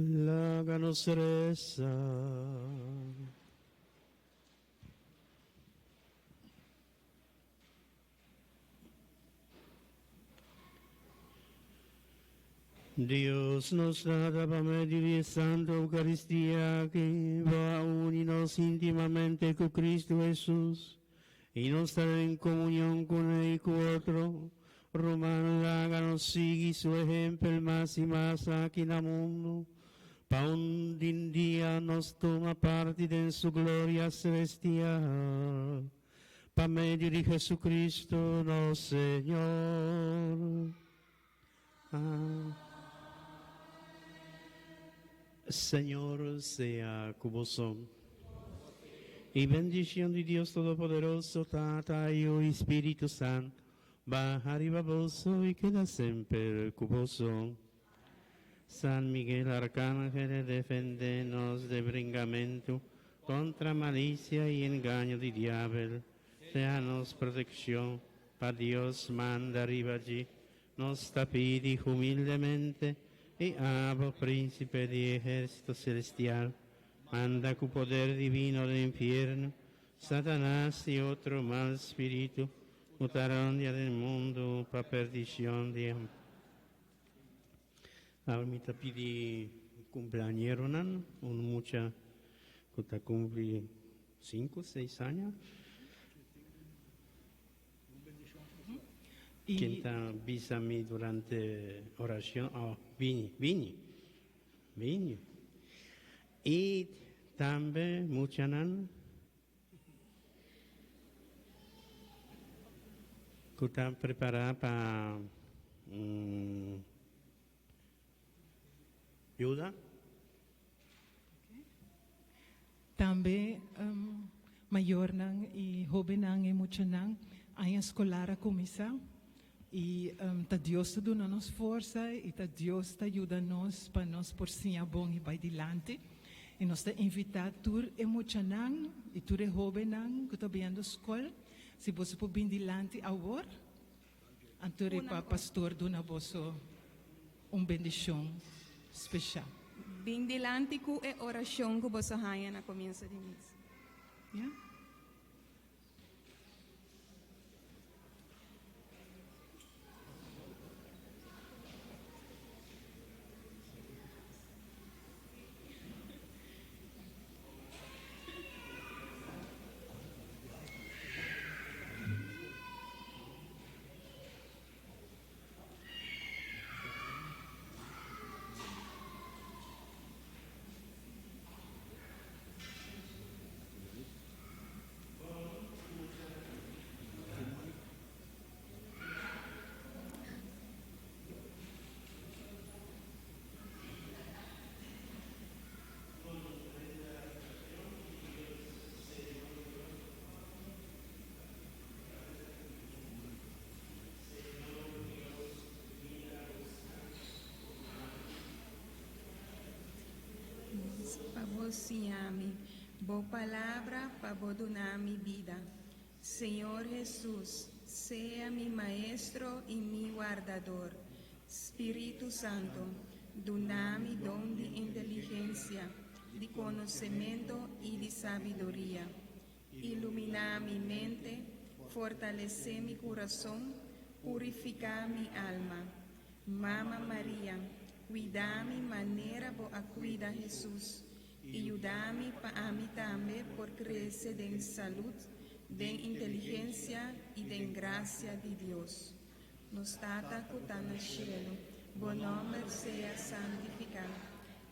Láganos reza. Dios nos da por medio de Santa Eucaristía que va a unirnos íntimamente con Cristo Jesús y nos trae en comunión con Él y con otro. Romano, háganos seguir su ejemplo el más y más aquí en el mundo. Pa' un día nos toma parte en su gloria celestial. Pa' medio de Jesucristo, nuestro Señor. Señor sea con vosotros. Y bendición de Dios Todopoderoso, Tata y Espíritu Santo, baja arriba vosotros y queda siempre con vosotros. San Miguel Arcángel, defendenos de bringamento contra malicia y engaño de diablo. Seanos protección, para Dios manda arriba allí, nos tapidi humildemente, y Abba, príncipe de ejército celestial, manda con poder divino del infierno, Satanás y otro mal espíritu, mutarán del mundo para perdición de alma. Ahora me pidi cumpleañero, mucha, que cumple 5, 6 años. Quien está visa mí durante oración, vini. Y también mucha nan, que está preparada para ayuda. Também maior e jovem e muito a escolar a começar e tá Deus está dando nos força e tá Deus está ajudando nós para nós por sim bom e vai adiante e nós está invitado tur e muito e tur é jovem que está bem na escola se você pode vir adiante agora antur é para pastor dona vosso bendição especial. Bem delante com a oração que você faz na começo de missa. Yeah? Para você, ame, boa palavra para donar minha vida. Senhor Jesus, seja meu maestro e meu guardador. Espírito Santo, dá-me dom de inteligência, de conhecimento e de sabedoria. Iluminar minha mente, fortalecer meu coração, purificar minha alma. Mama Maria, cuidar-me maneira boa cuidar Jesus e ajudar-me para mim também por crescer em saúde, em inteligência e em graça de Deus. Nos Tata que está no cielo, bom nome seja santificado.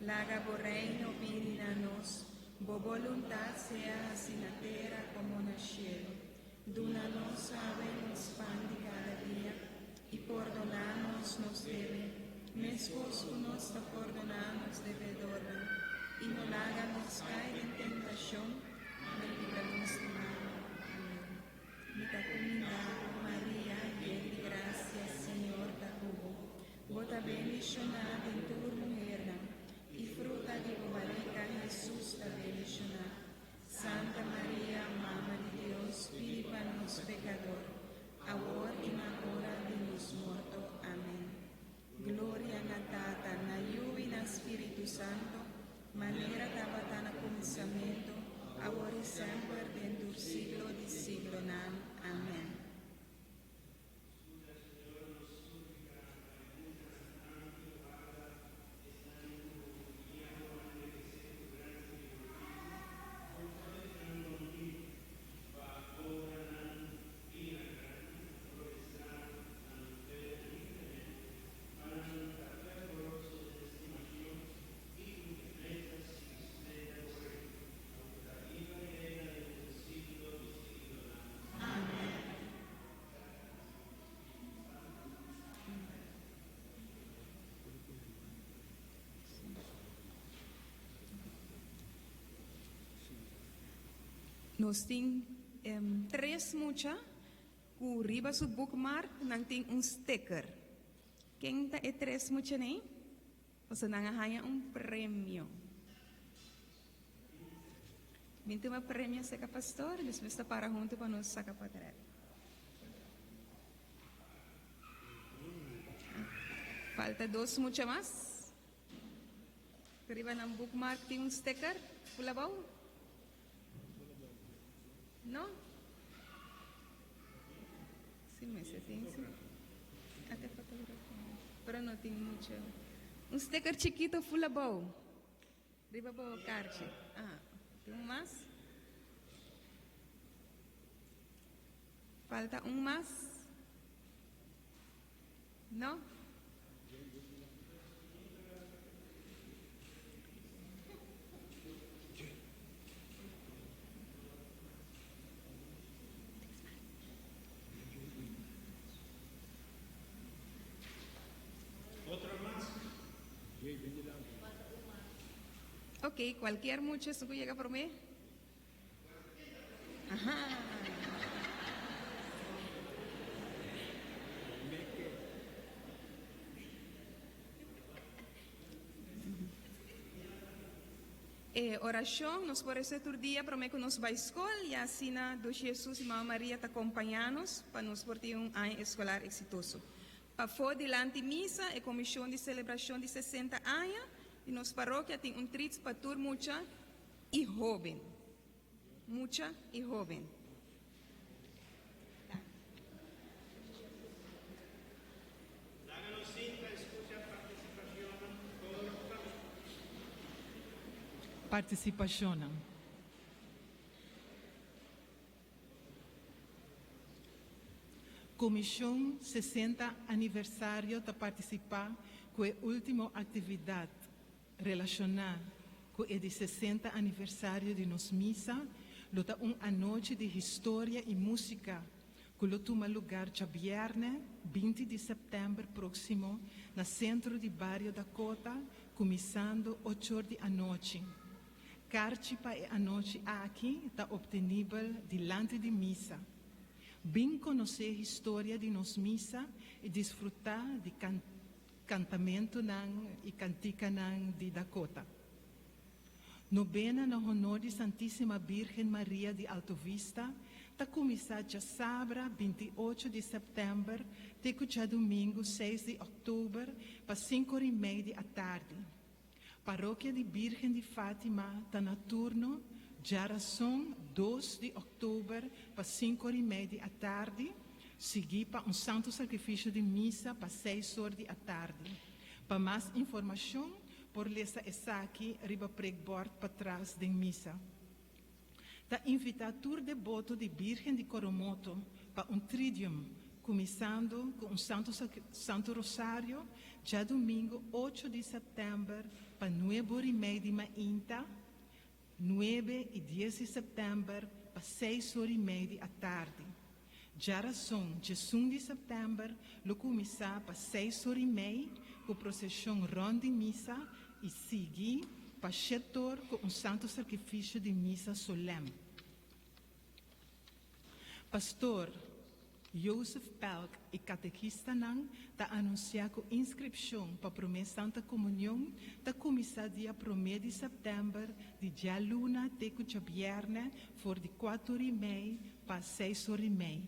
Laga o reino vir a nós, boa vontade seja assim na terra como no cielo. Dona-nos nos pão de cada dia e perdonar-nos nos deveres. Mesmo nos perdonamos devedores, e não haga-nos cair em tentação, mas livra-nos do mal. Amém. Mita comunidade, Maria, llena de graça, Senhor está convosco. Vota bendicionada em tua mulher, e fruta de tua barriga, Jesus está bendicionado. Santa Maria, Mãe de Deus, pede para nós pecadores, agora e na hora de nos mortos. Amém. Gloria na Tata, na Yu e na Espírito Santo, Nós tem três mucha, que riba su bookmark, nang tem sticker. Quem tá é três mucha nem? Você não ganha prêmio. Bintu uma prêmio seca pastor, eles está para junto para nós sacar para trás. Falta dois mucha mais. Riba ng bookmark tem sticker, pula ba? No? Sí, me sé, sí. Até fotografía. Pero no tengo mucho. Un sticker chiquito, full of bow. Riba bow, carche. ¿Tengo más? ¿Falta un más? ¿No? Ok, cualquier mucho eso que llega por mí. Ajá. Oração, nós por esse outro dia prometo que nós vai à escola e assim do Jesus e Mamãe Maria te acompanhamos para nós por ter ano escolar exitoso. Para fora delante missa e comissão de celebração de 60 anos e nossa paróquia tem trito para tur mucha e jovem. Mucha e jovem. Participação. Comissão 60 aniversário de participar com a última atividade relacionada com o de 60 aniversário de nos missa, luta noite de história e música, que toma lugar já viernes 20 de setembro próximo no centro de Barrio Dakota, começando 8 horas da noite. Carta para a noite aqui está obtenível diante de missa. Bem conhecer a história de nos missa e desfrutar de cantamento e cantica de Dakota. Novena no honor de Santíssima Virgem Maria de Alto Vista está começada já sábado 28 de setembro até já domingo 6 de outubro para 5h30 da tarde. Paróquia de Virgem de Fátima está na turno, já são 2 de outubro para 5h30 da tarde, seguir para santo sacrifício de missa para 6 horas da tarde. Para mais informação, por lesa essa aqui, riba pregboard para trás da missa. Está invitado tur devoto de Virgem de Coromoto para tridium, começando com Santo Rosário, já domingo 8 de setembro, para 9h30 da manhã, 9 e 10 de setembro, para 6h30 da tarde. Já são 1 de setembro, lo começar para 6h30, com procissão ronda de missa, e seguir para 7 horas com santo sacrifício de missa solene. Pastor Joseph Pelk e catequista está anunciando a inscrição para a primeira Santa Comunhão da começar dia 1 de setembro, de dia luna até dia viernes, for de 4h30 para 6h30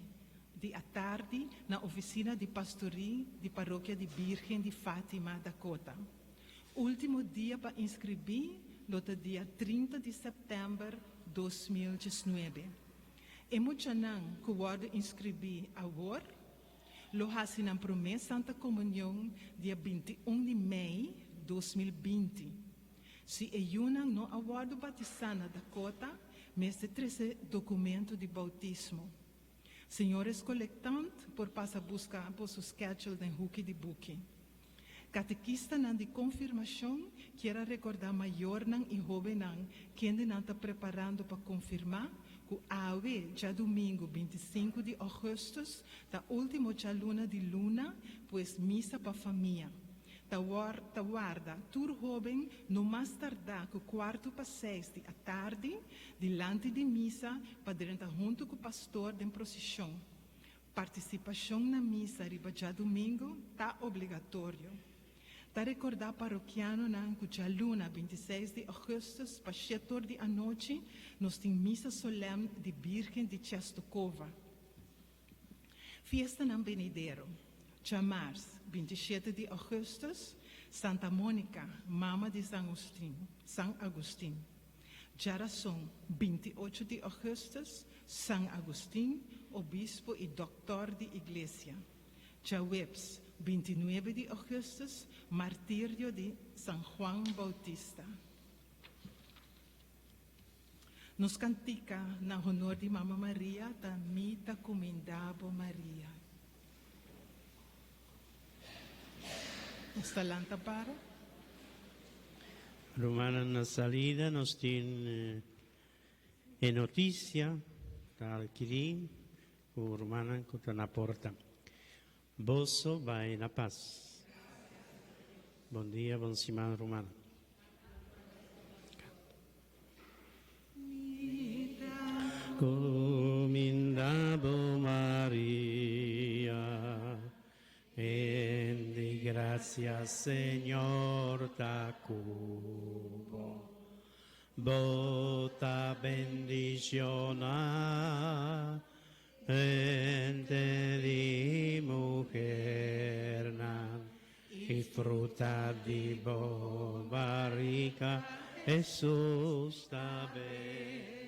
da tarde, na oficina de pastoria de Paróquia de Virgem de Fátima, Dakota. Último dia para inscrever, no dia 30 de setembro de 2019. E muitos não que podem inscrever agora, lo fazem na primeira Santa Comunhão, dia 21 de maio de 2020. Se não aguardo batizar na Dakota, mestre 13 documento de bautismo. Senhores colectantes, por passar a buscar por seu schedule de Huki de Buki. Catequista de confirmação, quero recordar maior e jovem que ainda está preparando para confirmar que AOE, já domingo 25 de agosto, da última já luna de luna, pois missa para família. Tawarda, tur jovem, no mais tardar que o quarto para 6 à tarde, diante de missa, para estar junto com o pastor em procissão. Participação na missa, riba já domingo, está obrigatório. Está recordar paroquiano na Cujaluna, 26 de agosto, para 7 da noite, nós temos missa solene de Virgem de Czestochowa. Fiesta na Benedero. Chamars, 27 de agosto, Santa Mônica, Mama de San Agustín. Jarason, 28 de agosto, San Agustín, Obispo e Doctor de Iglesia. Chawebs, 29 de agosto, Martírio de San Juan Bautista. Nos cantica na honor de Mama Maria, da mita comendabo Maria. Está lanta para? Romana na salida nos tiene noticia tal Kirin, o Romana contra na porta. Bosso vai na paz. Bom dia, bom semana, Romana. Comendabo Maria, en de gracias Señor ta cubo, bota bendiciona, ente di mujer, y fruta di bo barrica, Jesús ta ben.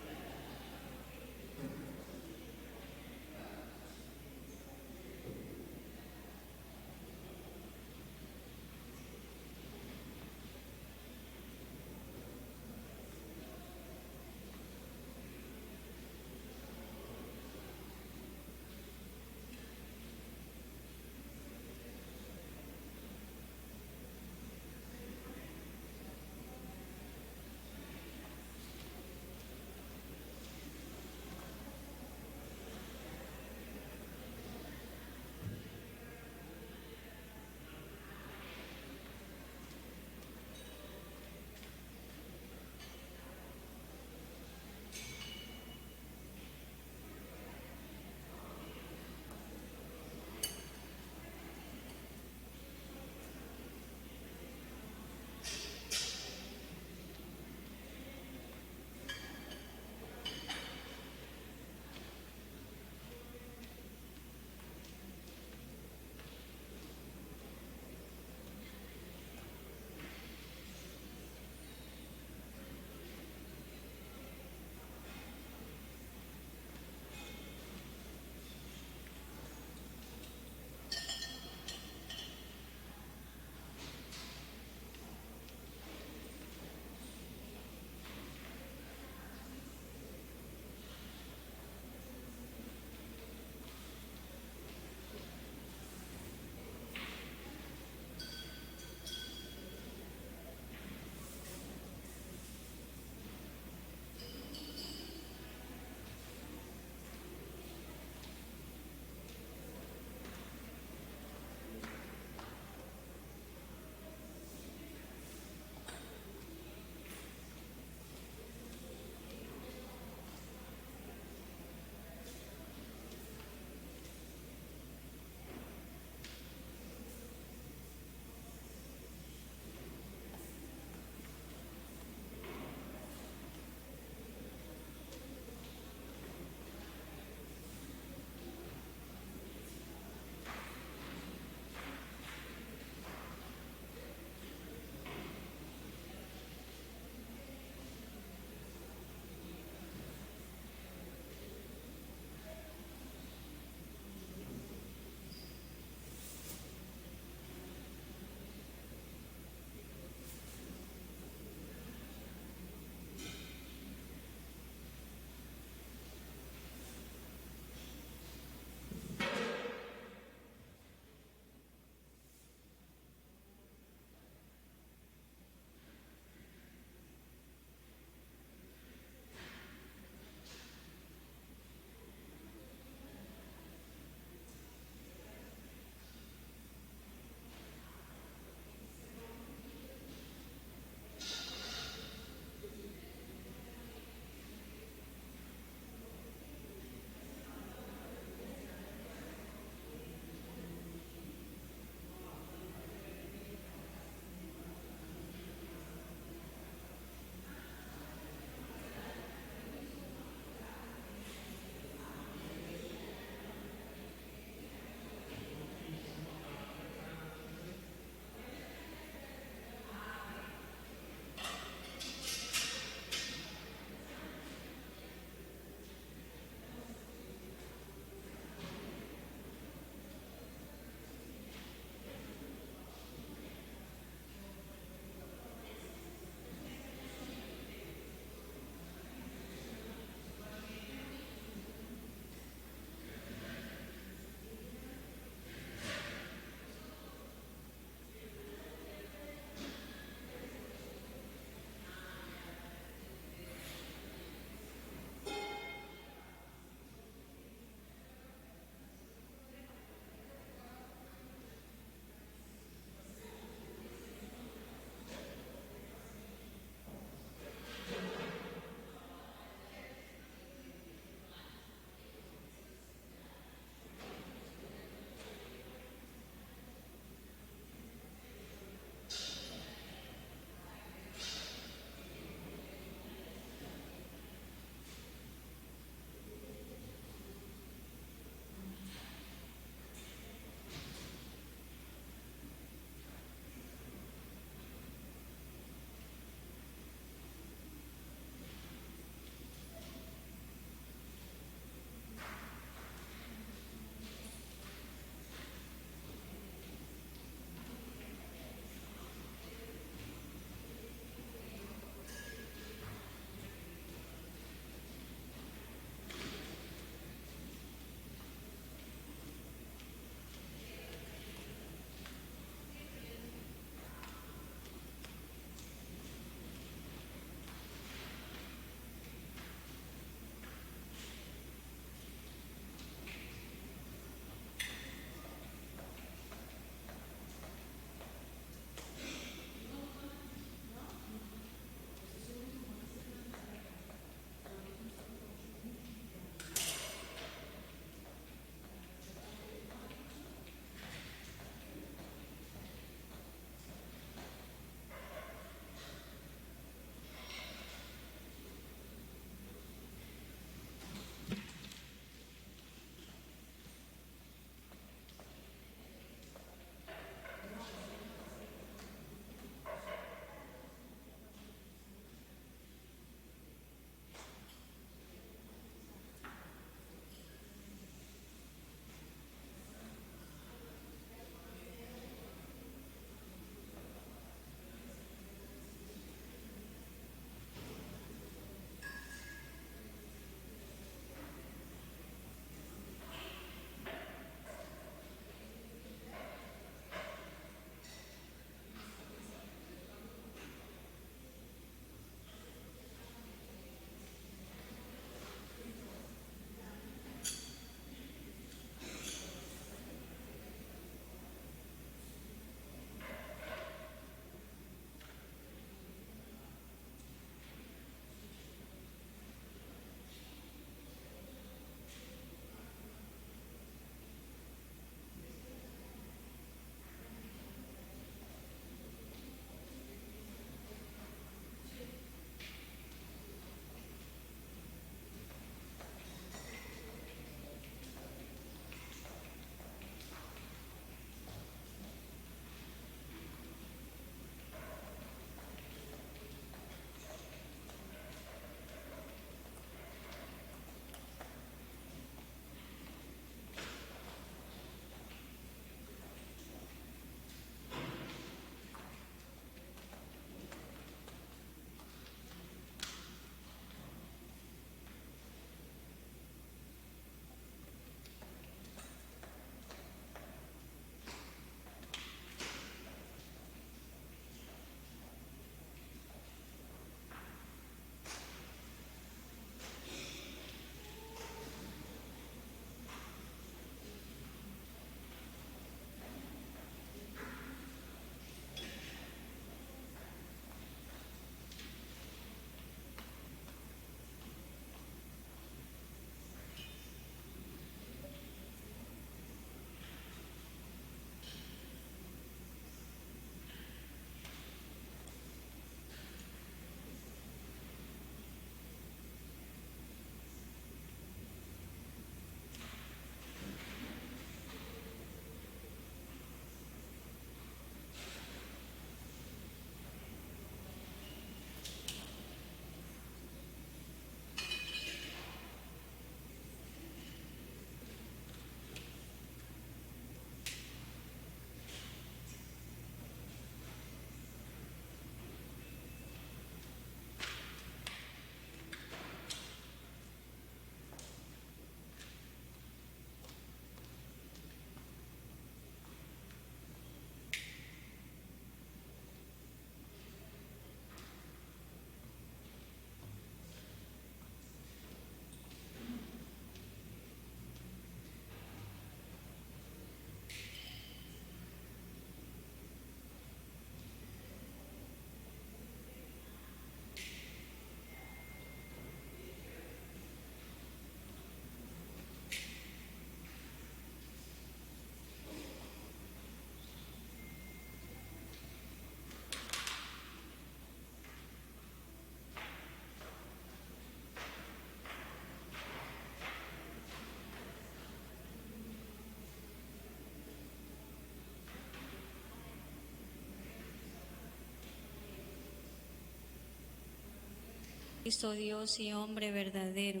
Cristo Dios y hombre verdadero,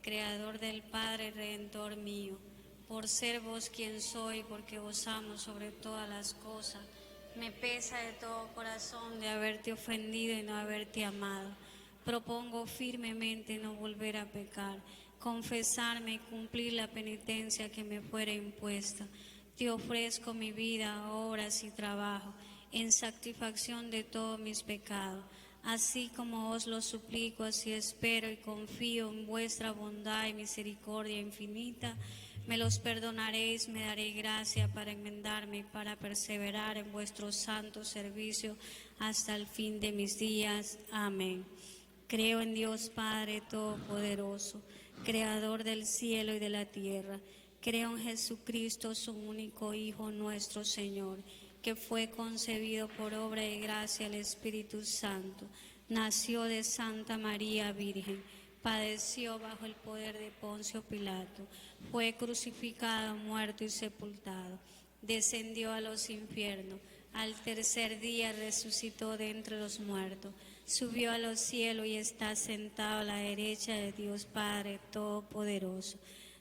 Creador del Padre, Redentor mío, por ser vos quien soy, porque vos amo sobre todas las cosas. Me pesa de todo corazón de haberte ofendido y no haberte amado. Propongo firmemente no volver a pecar, confesarme y cumplir la penitencia que me fuera impuesta. Te ofrezco mi vida, horas y trabajo, en satisfacción de todos mis pecados. Así como os lo suplico, así espero y confío en vuestra bondad y misericordia infinita. Me los perdonaréis, me daréis gracia para enmendarme y para perseverar en vuestro santo servicio hasta el fin de mis días. Amén. Creo en Dios Padre Todopoderoso, Creador del cielo y de la tierra. Creo en Jesucristo, su único Hijo, nuestro Señor, que fue concebido por obra y gracia del Espíritu Santo. Nació de Santa María Virgen, padeció bajo el poder de Poncio Pilato, fue crucificado, muerto y sepultado, descendió a los infiernos, al tercer día resucitó de entre los muertos, subió a los cielos y está sentado a la derecha de Dios Padre Todopoderoso.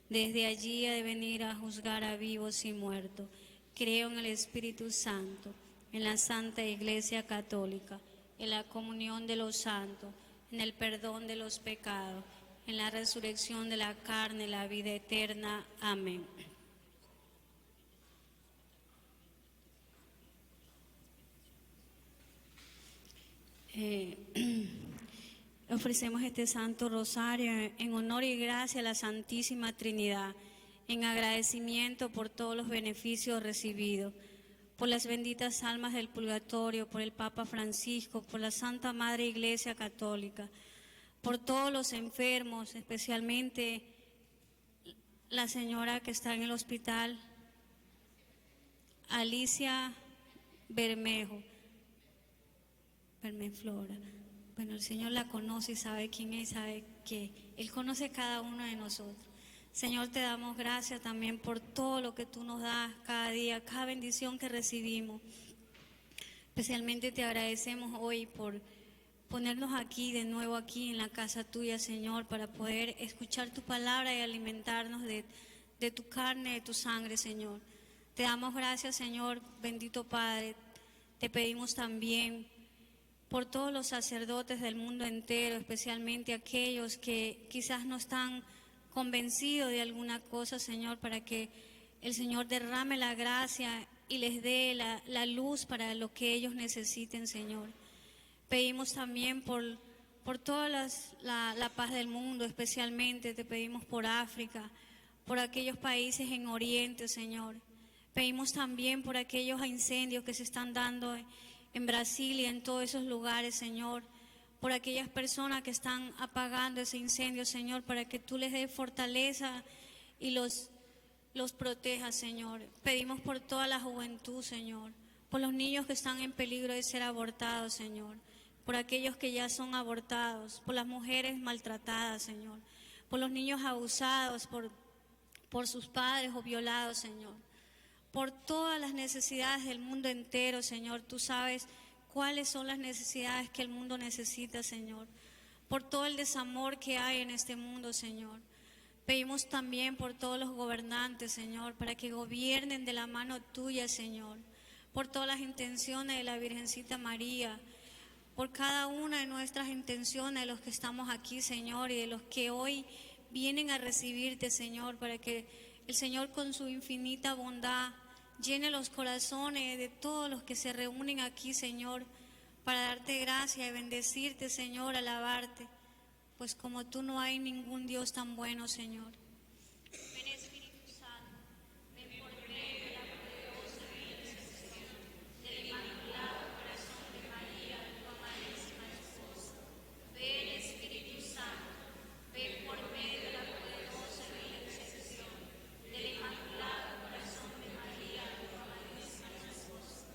Desde allí ha de venir a juzgar a vivos y muertos. Creo en el Espíritu Santo, en la Santa Iglesia Católica, en la comunión de los santos, en el perdón de los pecados, en la resurrección de la carne, la vida eterna. Amén. Ofrecemos este Santo Rosario en honor y gracia a la Santísima Trinidad, en agradecimiento por todos los beneficios recibidos, por las benditas almas del purgatorio, por el Papa Francisco, por la Santa Madre Iglesia Católica, por todos los enfermos, especialmente la señora que está en el hospital, Alicia Bermeflora. Bueno, el Señor la conoce y sabe quién es, sabe que Él conoce cada uno de nosotros. Señor, te damos gracias también por todo lo que tú nos das cada día, cada bendición que recibimos. Especialmente te agradecemos hoy por ponernos aquí, de nuevo aquí en la casa tuya, Señor, para poder escuchar tu palabra y alimentarnos de tu carne, de tu sangre, Señor. Te damos gracias, Señor, bendito Padre. Te pedimos también por todos los sacerdotes del mundo entero, especialmente aquellos que quizás no están convencidos de alguna cosa, Señor, para que el Señor derrame la gracia y les dé la luz para lo que ellos necesiten, Señor. Pedimos también por toda la paz del mundo, especialmente te pedimos por África, por aquellos países en Oriente, Señor. Pedimos también por aquellos incendios que se están dando en Brasil y en todos esos lugares, Señor, por aquellas personas que están apagando ese incendio, Señor, para que tú les des fortaleza y los protejas, Señor. Pedimos por toda la juventud, Señor, por los niños que están en peligro de ser abortados, Señor, por aquellos que ya son abortados, por las mujeres maltratadas, Señor, por los niños abusados por sus padres o violados, Señor. Por todas las necesidades del mundo entero, Señor. Tú sabes cuáles son las necesidades que el mundo necesita, Señor. Por todo el desamor que hay en este mundo, Señor. Pedimos también por todos los gobernantes, Señor, para que gobiernen de la mano tuya, Señor. Por todas las intenciones de la Virgencita María. Por cada una de nuestras intenciones, de los que estamos aquí, Señor, y de los que hoy vienen a recibirte, Señor, para que el Señor con su infinita bondad llene los corazones de todos los que se reúnen aquí, Señor, para darte gracias y bendecirte, Señor, alabarte, pues como tú no hay ningún Dios tan bueno, Señor. Ven Espíritu Santo, ven por medio de la poderosa intercesión del Inmaculado Corazón de María, tu amadísima esposa. Ven Espíritu Santo, ven por medio de la poderosa intercesión del Inmaculado Corazón de María, tu amadísima esposa.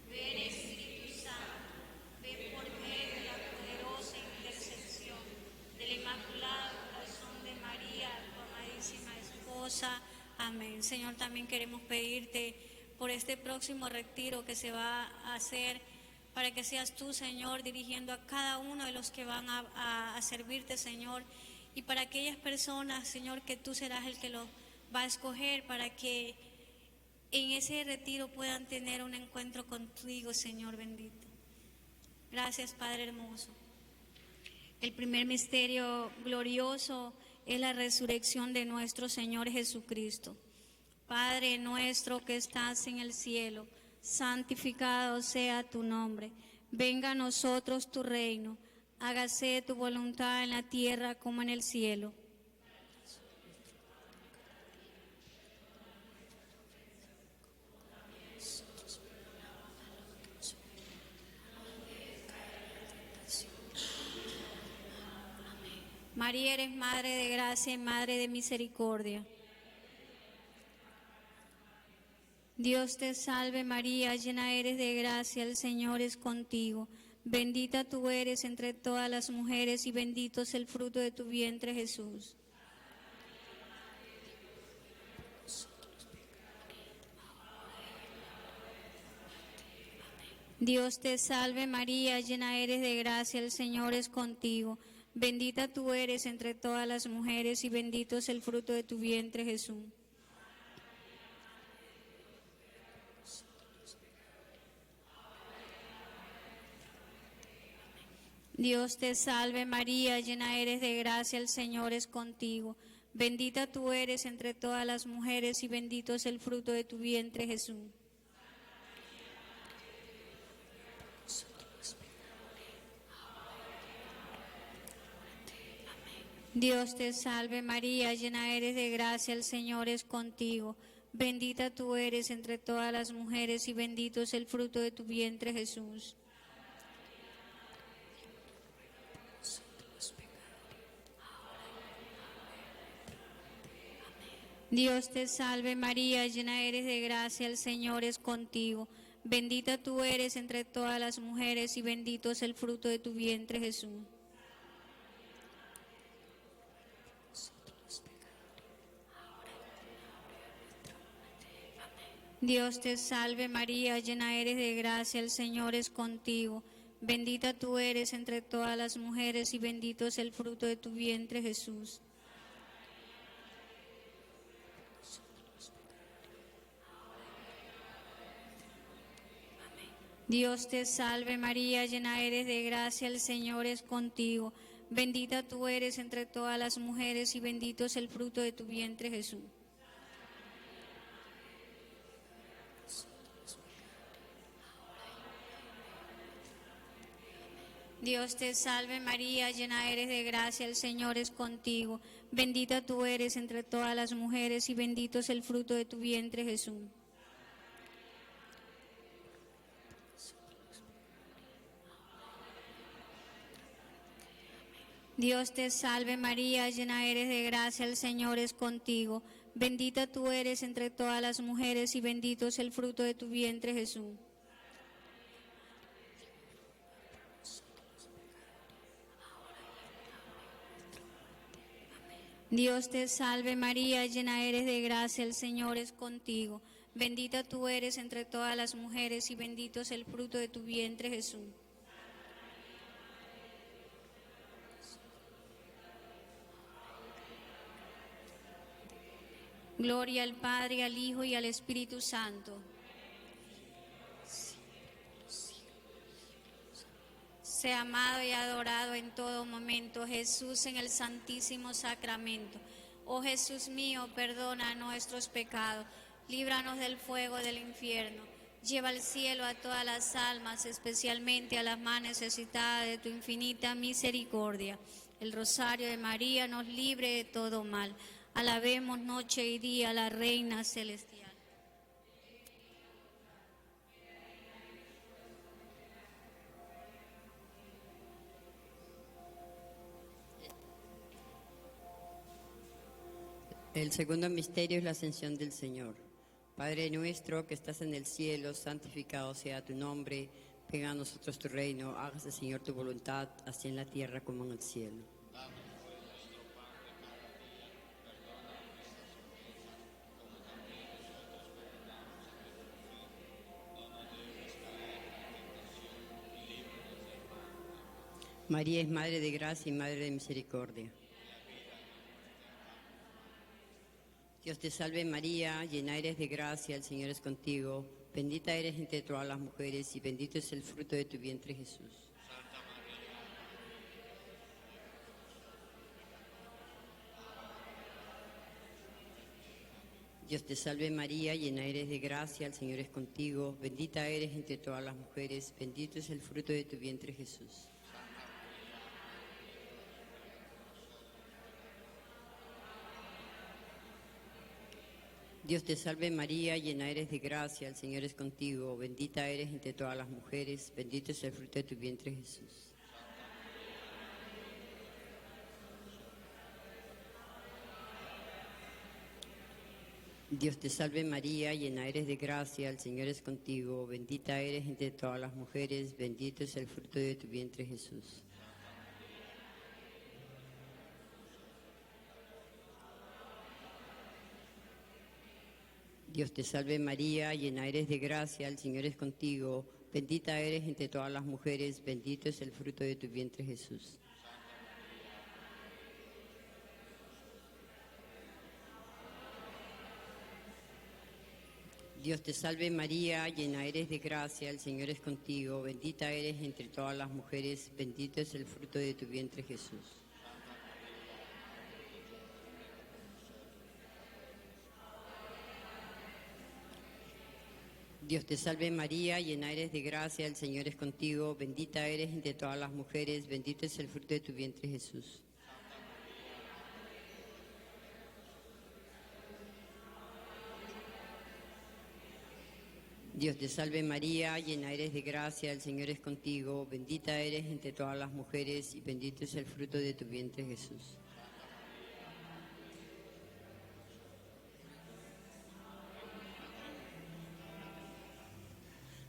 Ven Espíritu Santo, ven por medio de la poderosa intercesión del Inmaculado Corazón de María, tu amadísima esposa. Amén. Señor, también queremos pedirte por este próximo retiro que se va a hacer para que seas tú, Señor, dirigiendo a cada uno de los que van a servirte, Señor, y para aquellas personas, Señor, que tú serás el que los va a escoger para que en ese retiro puedan tener un encuentro contigo, Señor bendito. Gracias, Padre hermoso. El primer misterio glorioso es la resurrección de nuestro Señor Jesucristo. Padre nuestro que estás en el cielo, santificado sea tu nombre. Venga a nosotros tu reino. Hágase tu voluntad en la tierra como en el cielo. María, eres Madre de gracia y Madre de misericordia. Dios te salve María, llena eres de gracia, el Señor es contigo. Bendita tú eres entre todas las mujeres y bendito es el fruto de tu vientre, Jesús. Dios te salve María, llena eres de gracia, el Señor es contigo. Bendita tú eres entre todas las mujeres y bendito es el fruto de tu vientre, Jesús. Dios te salve María, llena eres de gracia, el Señor es contigo. Bendita tú eres entre todas las mujeres y bendito es el fruto de tu vientre, Jesús. Dios te salve María, llena eres de gracia, el Señor es contigo. Bendita tú eres entre todas las mujeres y bendito es el fruto de tu vientre, Jesús. Dios te salve María, llena eres de gracia, el Señor es contigo. Bendita tú eres entre todas las mujeres y bendito es el fruto de tu vientre, Jesús. Dios te salve María, llena eres de gracia, el Señor es contigo. Bendita tú eres entre todas las mujeres y bendito es el fruto de tu vientre, Jesús. Dios te salve María, llena eres de gracia, el Señor es contigo. Bendita tú eres entre todas las mujeres y bendito es el fruto de tu vientre, Jesús. Dios te salve María, llena eres de gracia, el Señor es contigo. Bendita tú eres entre todas las mujeres y bendito es el fruto de tu vientre, Jesús. Dios te salve María, llena eres de gracia, el Señor es contigo. Bendita tú eres entre todas las mujeres y bendito es el fruto de tu vientre, Jesús. Dios te salve María, llena eres de gracia, el Señor es contigo. Bendita tú eres entre todas las mujeres y bendito es el fruto de tu vientre, Jesús. Gloria al Padre, al Hijo y al Espíritu Santo. Sea amado y adorado en todo momento Jesús en el Santísimo Sacramento. Oh Jesús mío, perdona nuestros pecados, líbranos del fuego del infierno, lleva al cielo a todas las almas, especialmente a las más necesitadas de tu infinita misericordia. El Rosario de María nos libre de todo mal. Alabemos noche y día a la Reina Celestial. El segundo misterio es la ascensión del Señor. Padre nuestro que estás en el cielo, santificado sea tu nombre. Venga a nosotros tu reino. Hágase, Señor, tu voluntad, así en la tierra como en el cielo. María es Madre de Gracia y Madre de Misericordia. Dios te salve María, llena eres de gracia, el Señor es contigo. Bendita eres entre todas las mujeres y bendito es el fruto de tu vientre Jesús. Dios te salve María, llena eres de gracia, el Señor es contigo. Bendita eres entre todas las mujeres, bendito es el fruto de tu vientre Jesús. Dios te salve María, llena eres de gracia, el Señor es contigo, bendita eres entre todas las mujeres, bendito es el fruto de tu vientre Jesús. Dios te salve María, llena eres de gracia, el Señor es contigo, bendita eres entre todas las mujeres, bendito es el fruto de tu vientre Jesús. Dios te salve María, llena eres de gracia, el Señor es contigo, bendita eres entre todas las mujeres, bendito es el fruto de tu vientre Jesús. Dios te salve María, llena eres de gracia, el Señor es contigo, bendita eres entre todas las mujeres, bendito es el fruto de tu vientre Jesús. Dios te salve María, llena eres de gracia, el Señor es contigo, bendita eres entre todas las mujeres, bendito es el fruto de tu vientre Jesús. Dios te salve María, llena eres de gracia, el Señor es contigo, bendita eres entre todas las mujeres y bendito es el fruto de tu vientre Jesús.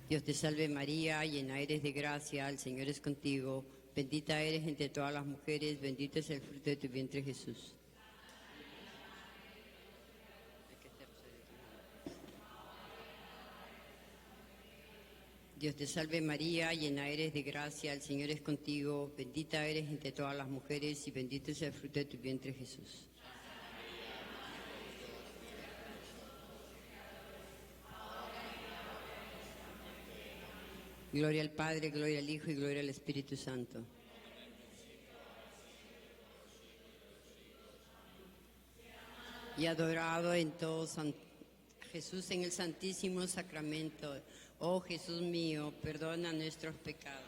Dios te salve María, llena eres de gracia, el Señor es contigo, bendita eres entre todas las mujeres, bendito es el fruto de tu vientre Jesús. Dios te salve María, llena eres de gracia, el Señor es contigo, bendita eres entre todas las mujeres y bendito es el fruto de tu vientre Jesús. Gloria al Padre, gloria al Hijo y gloria al Espíritu Santo. Y adorado en todo Jesús en el Santísimo Sacramento. Oh Jesús mío, perdona nuestros pecados.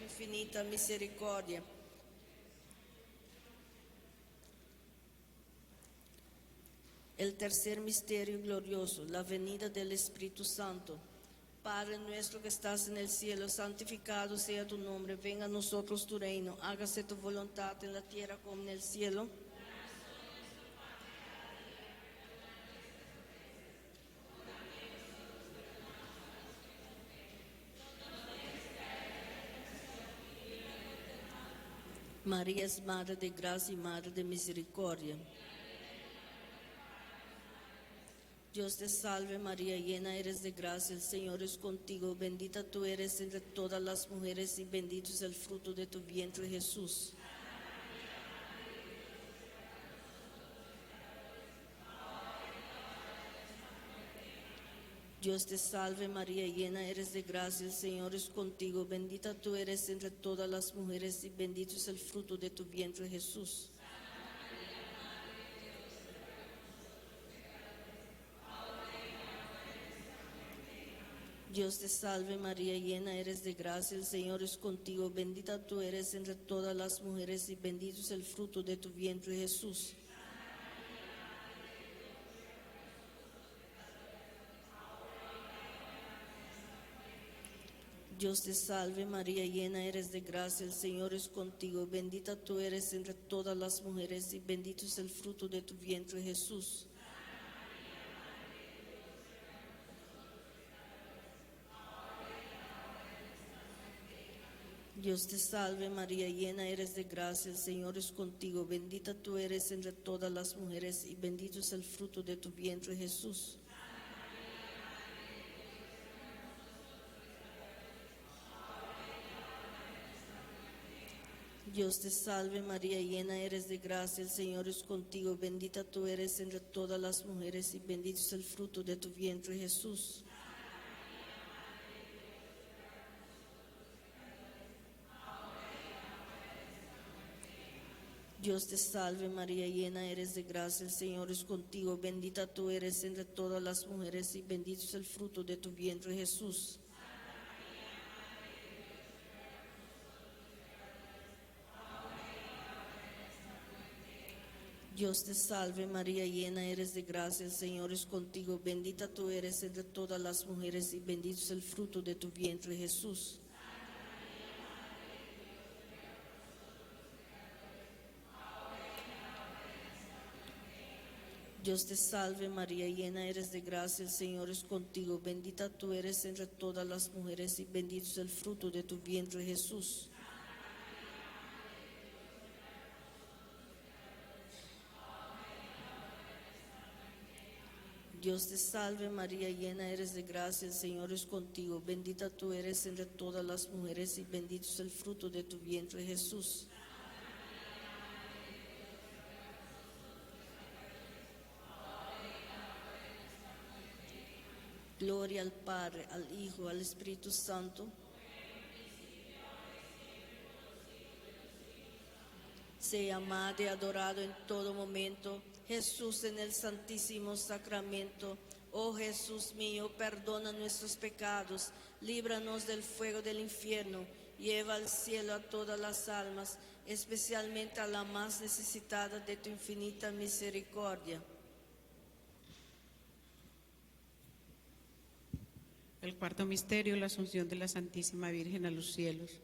Infinita misericordia. El tercer misterio glorioso, la venida del Espíritu Santo. Padre nuestro que estás en el cielo, santificado sea tu nombre, venga a nosotros tu reino, hágase tu voluntad en la tierra como en el cielo. María es Madre de Gracia y Madre de Misericordia. Dios te salve María, llena eres de gracia, el Señor es contigo, bendita tú eres entre todas las mujeres y bendito es el fruto de tu vientre Jesús. Dios te salve María, llena eres de gracia, el Señor es contigo, bendita tú eres entre todas las mujeres y bendito es el fruto de tu vientre Jesús. Dios te salve María, llena eres de gracia, el Señor es contigo, bendita tú eres entre todas las mujeres y bendito es el fruto de tu vientre Jesús. Dios te salve María, llena eres de gracia, el Señor es contigo, bendita tú eres entre todas las mujeres y bendito es el fruto de tu vientre Jesús. Dios te salve María, llena eres de gracia, el Señor es contigo, bendita tú eres entre todas las mujeres y bendito es el fruto de tu vientre Jesús. Dios te salve María, llena eres de gracia, el Señor es contigo, bendita tú eres entre todas las mujeres y bendito es el fruto de tu vientre Jesús. Dios te salve María, llena eres de gracia, el Señor es contigo, bendita tú eres entre todas las mujeres y bendito es el fruto de tu vientre Jesús. Dios te salve María, llena eres de gracia, el Señor es contigo, bendita tú eres entre todas las mujeres y bendito es el fruto de tu vientre Jesús. Dios te salve María, llena eres de gracia, el Señor es contigo, bendita tú eres entre todas las mujeres y bendito es el fruto de tu vientre Jesús. Dios te salve María, llena eres de gracia, el Señor es contigo, bendita tú eres entre todas las mujeres y bendito es el fruto de tu vientre Jesús. Gloria al Padre, al Hijo, al Espíritu Santo. Sea amado y adorado en todo momento Jesús en el Santísimo Sacramento. Oh Jesús mío, perdona nuestros pecados, líbranos del fuego del infierno, lleva al cielo a todas las almas, especialmente a la más necesitada de tu infinita misericordia. El cuarto misterio, la asunción de la Santísima Virgen a los cielos.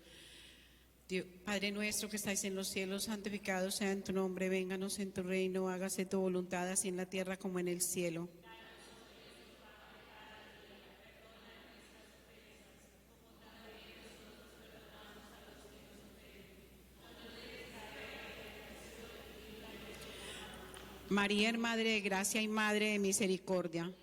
Padre nuestro que estáis en los cielos, santificado sea en tu nombre, vénganos en tu reino, hágase tu voluntad, así en la tierra como en el cielo. María, Madre de gracia y Madre de misericordia.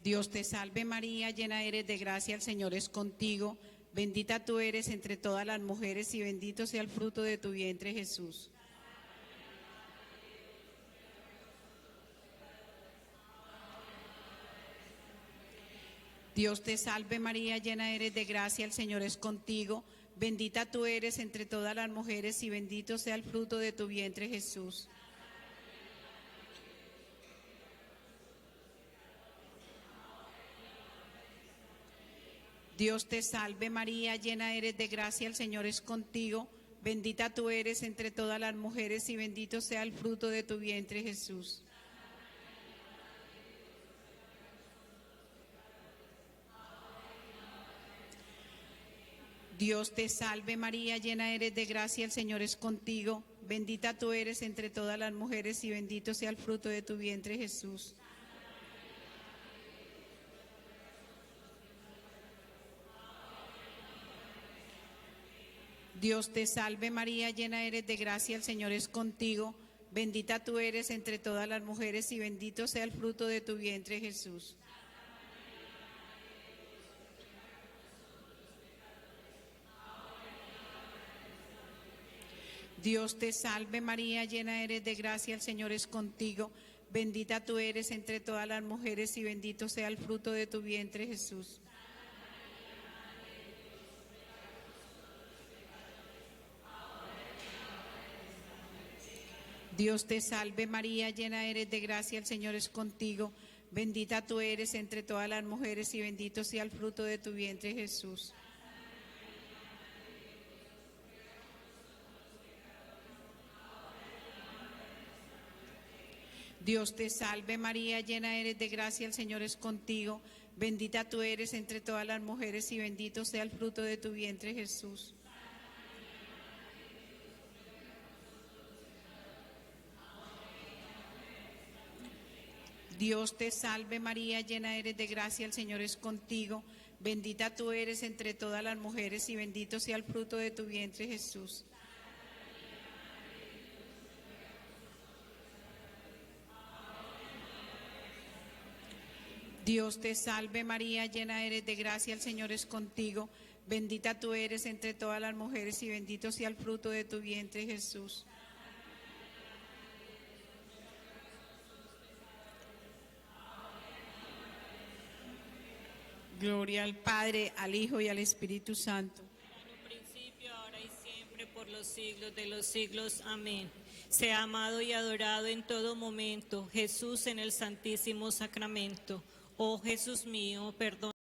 Dios te salve María, llena eres de gracia, el Señor es contigo, bendita tú eres entre todas las mujeres y bendito sea el fruto de tu vientre Jesús. Dios te salve María, llena eres de gracia, el Señor es contigo, bendita tú eres entre todas las mujeres y bendito sea el fruto de tu vientre Jesús. Dios te salve María, llena eres de gracia, el Señor es contigo, bendita tú eres entre todas las mujeres y bendito sea el fruto de tu vientre Jesús. Dios te salve María, llena eres de gracia, el Señor es contigo, bendita tú eres entre todas las mujeres y bendito sea el fruto de tu vientre Jesús. Dios te salve María, llena eres de gracia, el Señor es contigo, bendita tú eres entre todas las mujeres y bendito sea el fruto de tu vientre Jesús. Dios te salve María, llena eres de gracia, el Señor es contigo, bendita tú eres entre todas las mujeres y bendito sea el fruto de tu vientre Jesús. Dios te salve María, llena eres de gracia, el Señor es contigo, bendita tú eres entre todas las mujeres y bendito sea el fruto de tu vientre Jesús. Dios te salve María, llena eres de gracia, el Señor es contigo, bendita tú eres entre todas las mujeres y bendito sea el fruto de tu vientre Jesús. Dios te salve María, llena eres de gracia, el Señor es contigo, bendita tú eres entre todas las mujeres y bendito sea el fruto de tu vientre Jesús. Dios te salve María, llena eres de gracia, el Señor es contigo, Bendita tú eres entre todas las mujeres y bendito sea el fruto de tu vientre, Jesús. Gloria al Padre, al Hijo y al Espíritu Santo. En un principio, ahora y siempre, por los siglos de los siglos. Amén. Sea amado y adorado en todo momento Jesús en el Santísimo Sacramento. Oh Jesús mío, perdona.